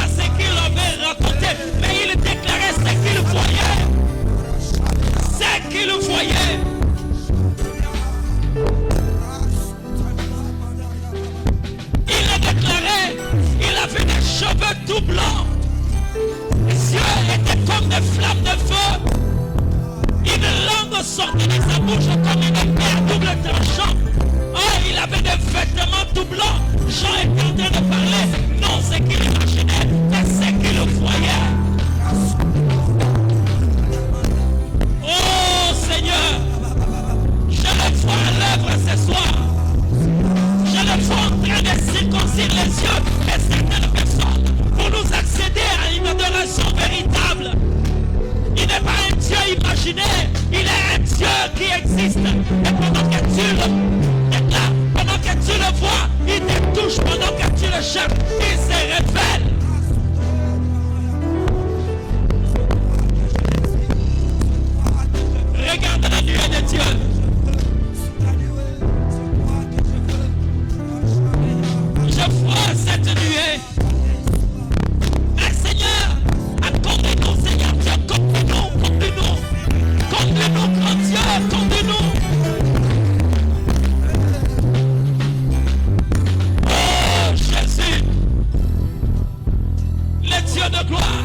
des flammes de feu. Une langue sortait de sa bouche comme une épée à double tranchant. Oh, il avait des vêtements tout blancs. Jean était en train de parler. Non, ce qu'il imaginait, mais ce qu'il voyait. Oh Seigneur, je le vois à l'œuvre ce soir. Je le vois en train de circoncire les yeux de certaines personnes pour nous accéder à une adoration véritable. Il n'est pas un Dieu imaginaire, il est un Dieu qui existe. Et pendant que tu le déclares, pendant que tu le vois, il te touche. Pendant que tu le cherches, il se révèle. Regarde la nuée de Dieu. Je vois cette nuée. Un Seigneur, accorde-nous, Seigneur Dieu, conduis-nous, grand Dieu, conduis-nous. Oh Jésus, le Dieu de gloire.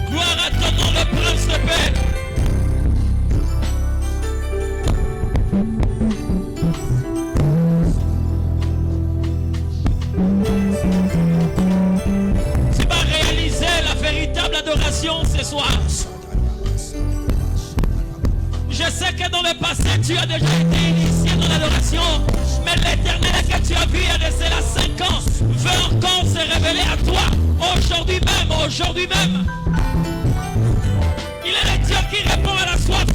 Gloire à ton nom, le Prince de paix. Tu vas réaliser la véritable adoration ce soir. Je sais que dans le passé, tu as déjà été initié dans l'adoration, mais l'Éternel que tu as vu il y a de cela 5 ans veut encore se révéler à toi aujourd'hui même. Il est le Dieu qui répond à la soif.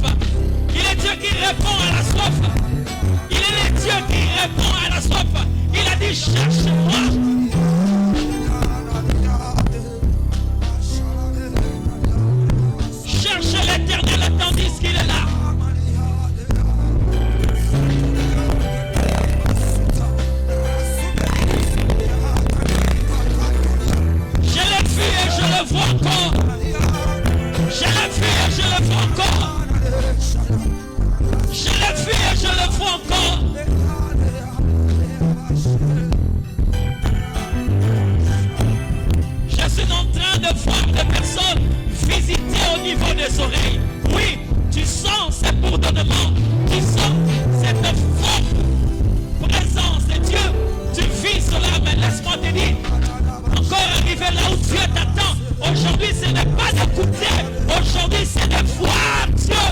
Il est Dieu qui répond à la soif. Il est le Dieu qui répond à la soif. Il a dit cherche-moi. Cherche l'Éternel tandis qu'il est là. Je l'ai vu et je le vois encore. Je l'ai vu et je le vois encore. Je l'ai vu et je le vois encore. Je suis en train de voir des personnes visiter au niveau des oreilles. Oui, tu sens ces bourdonnements. Tu sens cette forte présence de Dieu. Tu vis cela, mais laisse-moi te dire, encore arrivé là où Dieu t'attend. Aujourd'hui, ce n'est pas d'écouter. Aujourd'hui, c'est de voir Dieu.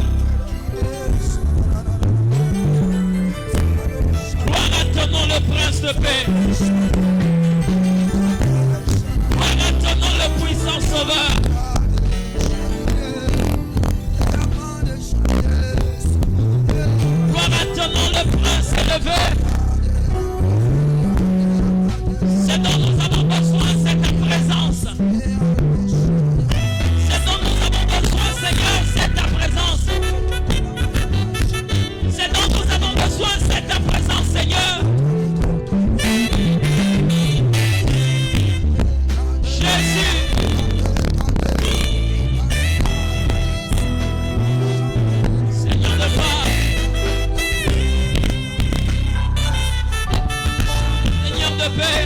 Gloire à ton nom, le Prince de paix. Gloire à ton nom, le puissant Sauveur. Gloire à ton nom, le Prince élevé. C'est dont nous avons besoin, c'est ta présence. C'est dont nous avons besoin, Seigneur, c'est ta présence. C'est dont nous avons besoin, c'est ta présence, Seigneur. Jésus. Seigneur de gloire. Seigneur de paix.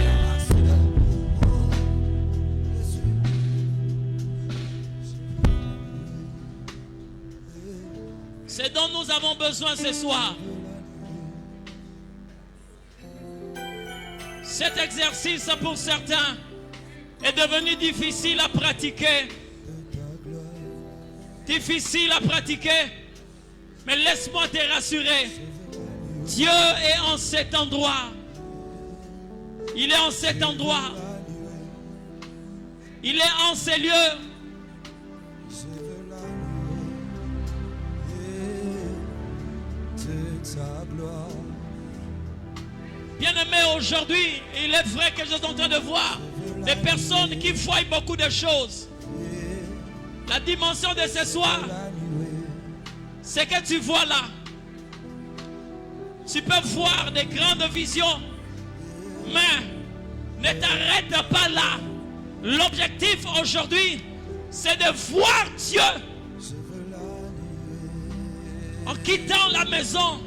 C'est dont nous avons besoin ce soir. Cet exercice pour certains est devenu difficile à pratiquer. Difficile à pratiquer. Mais laisse-moi te rassurer. Dieu est en cet endroit. Il est en cet endroit. Il est en ces lieux. Bien-aimé, aujourd'hui, il est vrai que je suis en train de voir des personnes qui voient beaucoup de choses. La dimension de ce soir, c'est que tu vois là. Tu peux voir des grandes visions, mais ne t'arrête pas là. L'objectif aujourd'hui, c'est de voir Dieu en quittant la maison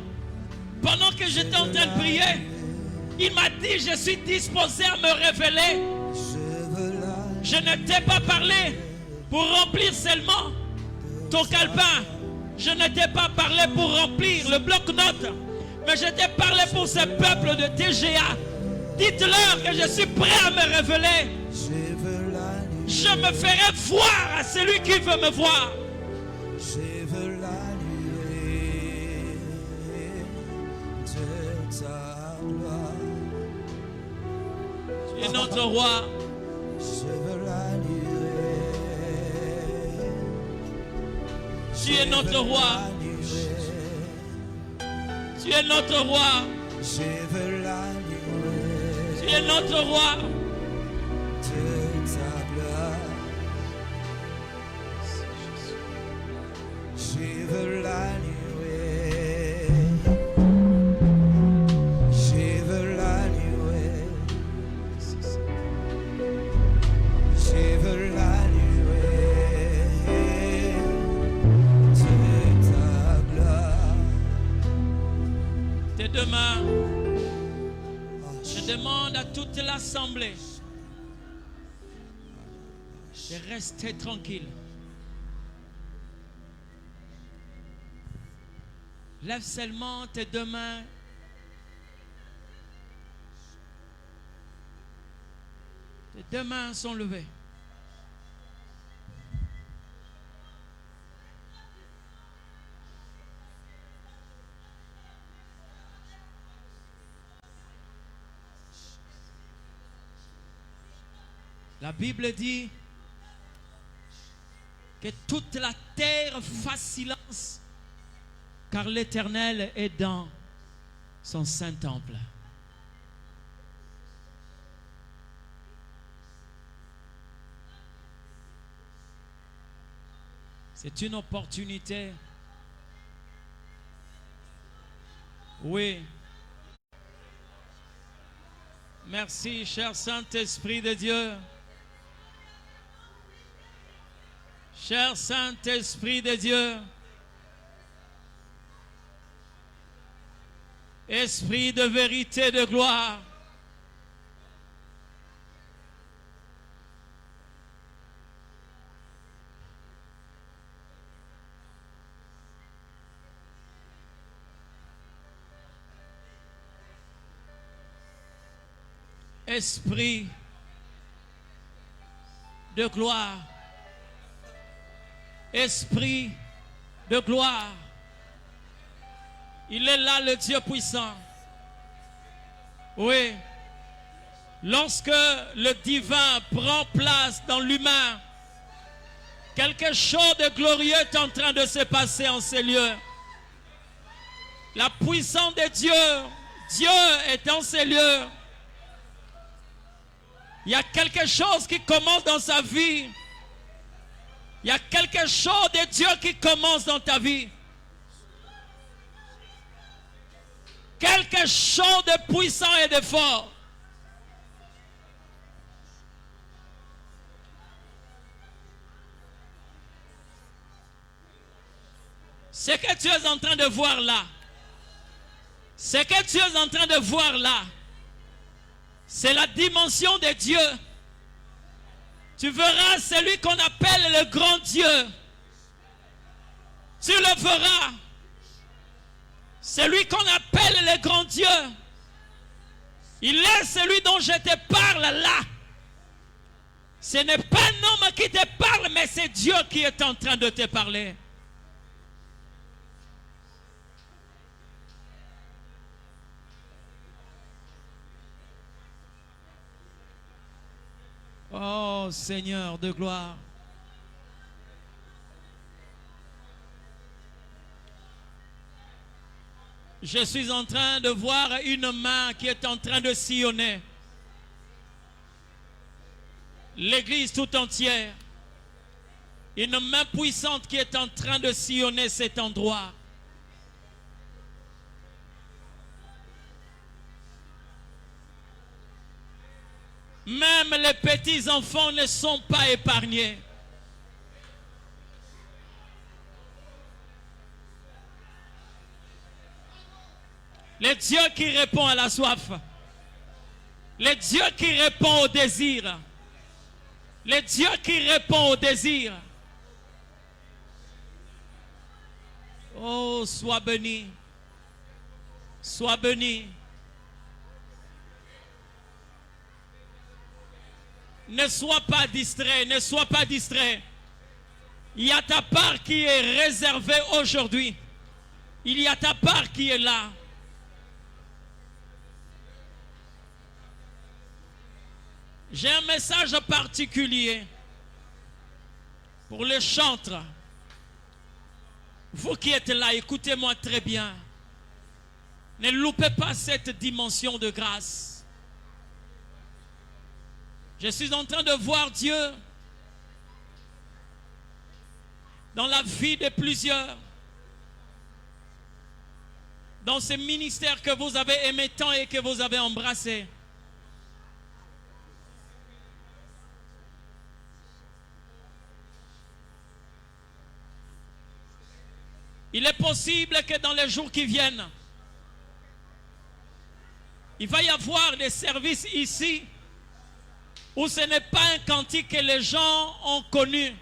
Pendant que j'étais en train de prier, il m'a dit, je suis disposé à me révéler. Je ne t'ai pas parlé pour remplir seulement ton calepin. Je ne t'ai pas parlé pour remplir le bloc-notes. Mais je t'ai parlé pour ce peuple de TGA. Dites-leur que je suis prêt à me révéler. Je me ferai voir à celui qui veut me voir. Je veux la nuée de ta gloire. Tu es notre roi. Je veux la nuée. Tu es notre roi. Tu es notre roi. Je veux la nuée. Tu es notre roi. De ta gloire. Je veux la nuée. Je veux la nuée. Je veux la nuée. De ta gloire. Tes deux mains. Je demande à toute l'assemblée de rester tranquille. Lève seulement tes deux mains. Tes deux mains sont levées. La Bible dit que toute la terre fasse silence, car l'Éternel est dans son saint temple. C'est une opportunité. Oui. Merci, cher Saint-Esprit de Dieu. Cher Saint-Esprit de Dieu. Esprit de vérité, de gloire. Esprit de gloire. Esprit de gloire. Il est là, le Dieu puissant. Oui. Lorsque le divin prend place dans l'humain, quelque chose de glorieux est en train de se passer en ces lieux. La puissance de Dieu, Dieu est dans ces lieux. Il y a quelque chose qui commence dans sa vie. Il y a quelque chose de Dieu qui commence dans ta vie. Quelque chose de puissant et de fort. Ce que tu es en train de voir là, ce que tu es en train de voir là, c'est la dimension de Dieu. Tu verras celui qu'on appelle le grand Dieu. Tu le verras. Celui qu'on appelle le grand Dieu. Il est celui dont je te parle là. Ce n'est pas un homme qui te parle, mais c'est Dieu qui est en train de te parler. Oh Seigneur de gloire. Je suis en train de voir une main qui est en train de sillonner l'église tout entière. Une main puissante qui est en train de sillonner cet endroit. Même les petits enfants ne sont pas épargnés. Le Dieu qui répond à la soif. Le Dieu qui répond au désir. Le Dieu qui répond au désir. Oh, sois béni. Sois béni. Ne sois pas distrait, ne sois pas distrait. Il y a ta part qui est réservée aujourd'hui. Il y a ta part qui est là. J'ai un message particulier pour les chantres. Vous qui êtes là, écoutez-moi très bien. Ne loupez pas cette dimension de grâce. Je suis en train de voir Dieu dans la vie de plusieurs, dans ce ministère que vous avez aimé tant et que vous avez embrassé. Il est possible que dans les jours qui viennent, il va y avoir des services ici où ce n'est pas un cantique que les gens ont connu.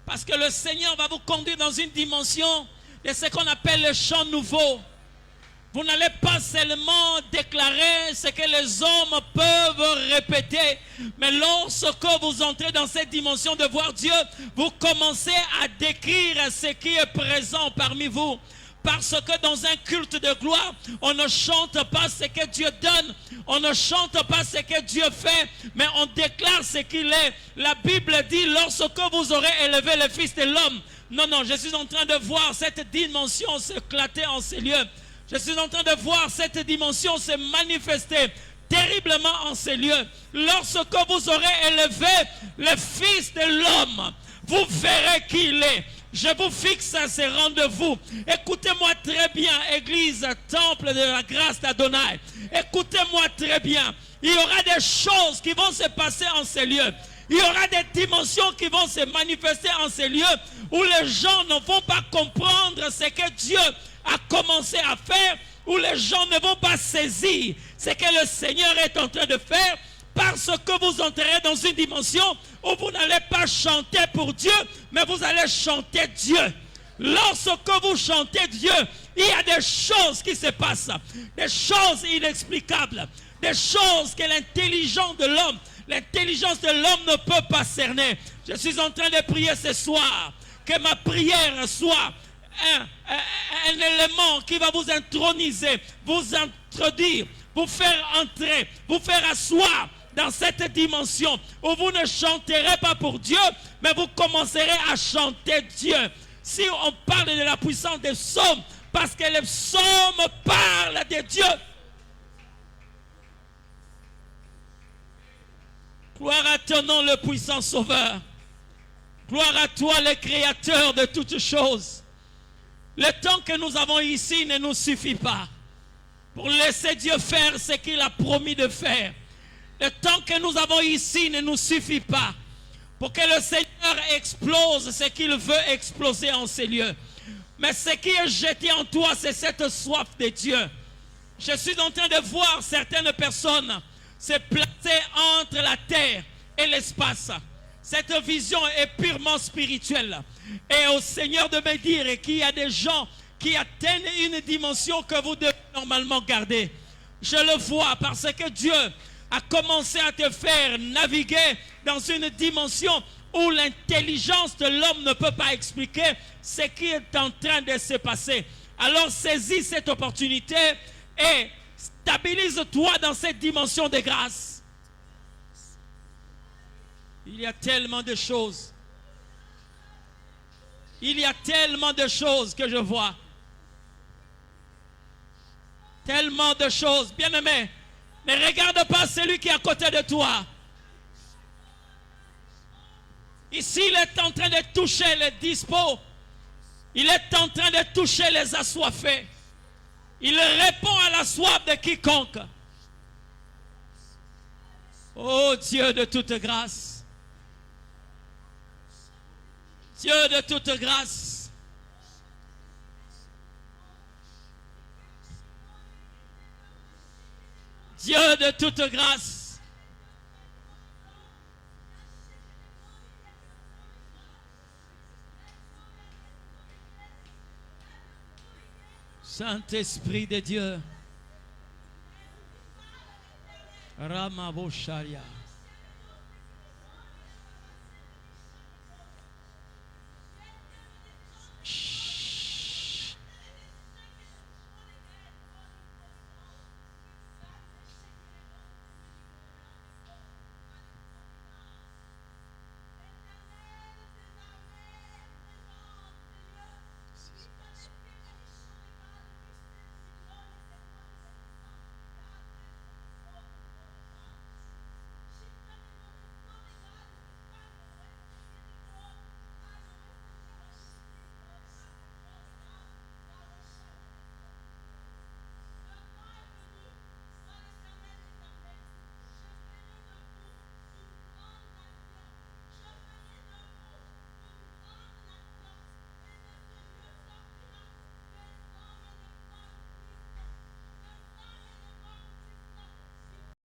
Parce que le Seigneur va vous conduire dans une dimension de ce qu'on appelle le chant nouveau. Vous n'allez pas seulement déclarer ce que les hommes peuvent répéter, mais lorsque vous entrez dans cette dimension de voir Dieu, vous commencez à décrire ce qui est présent parmi vous. Parce que dans un culte de gloire, on ne chante pas ce que Dieu donne, on ne chante pas ce que Dieu fait, mais on déclare ce qu'il est. La Bible dit, lorsque vous aurez élevé le Fils de l'homme. Non, je suis en train de voir cette dimension s'éclater en ces lieux. Je suis en train de voir cette dimension se manifester terriblement en ces lieux. Lorsque vous aurez élevé le Fils de l'homme, vous verrez qui il est. Je vous fixe à ces rendez-vous. Écoutez-moi très bien, Église, Temple de la grâce d'Adonai. Écoutez-moi très bien. Il y aura des choses qui vont se passer en ces lieux. Il y aura des dimensions qui vont se manifester en ces lieux où les gens ne vont pas comprendre ce que Dieu a commencé à faire, où les gens ne vont pas saisir ce que le Seigneur est en train de faire, parce que vous entrerez dans une dimension où vous n'allez pas chanter pour Dieu, mais vous allez chanter Dieu. Lorsque vous chantez Dieu, il y a des choses qui se passent, des choses inexplicables, des choses que l'intelligence de l'homme ne peut pas cerner. Je suis en train de prier ce soir, que ma prière soit un élément qui va vous introniser, vous introduire, vous faire entrer, vous faire asseoir dans cette dimension où vous ne chanterez pas pour Dieu, mais vous commencerez à chanter Dieu. Si on parle de la puissance des psaumes, parce que les psaumes parlent de Dieu. Gloire à ton nom, le puissant Sauveur. Gloire à toi, le Créateur de toutes choses. Le temps que nous avons ici ne nous suffit pas pour laisser Dieu faire ce qu'il a promis de faire. Le temps que nous avons ici ne nous suffit pas pour que le Seigneur explose ce qu'il veut exploser en ces lieux. Mais ce qui est jeté en toi, c'est cette soif de Dieu. Je suis en train de voir certaines personnes se placer entre la terre et l'espace. Cette vision est purement spirituelle. Et au Seigneur de me dire qu'il y a des gens qui atteignent une dimension que vous devez normalement garder. Je le vois parce que Dieu a commencé à te faire naviguer dans une dimension où l'intelligence de l'homme ne peut pas expliquer ce qui est en train de se passer. Alors saisis cette opportunité et stabilise-toi dans cette dimension de grâce. Il y a tellement de choses. Il y a tellement de choses que je vois. Tellement de choses. Bien-aimé, ne regarde pas celui qui est à côté de toi. Ici, il est en train de toucher les dispos. Il est en train de toucher les assoiffés. Il répond à la soif de quiconque. Oh Dieu de toute grâce. Dieu de toute grâce. Dieu de toute grâce, Saint-Esprit de Dieu, Ramabosharia.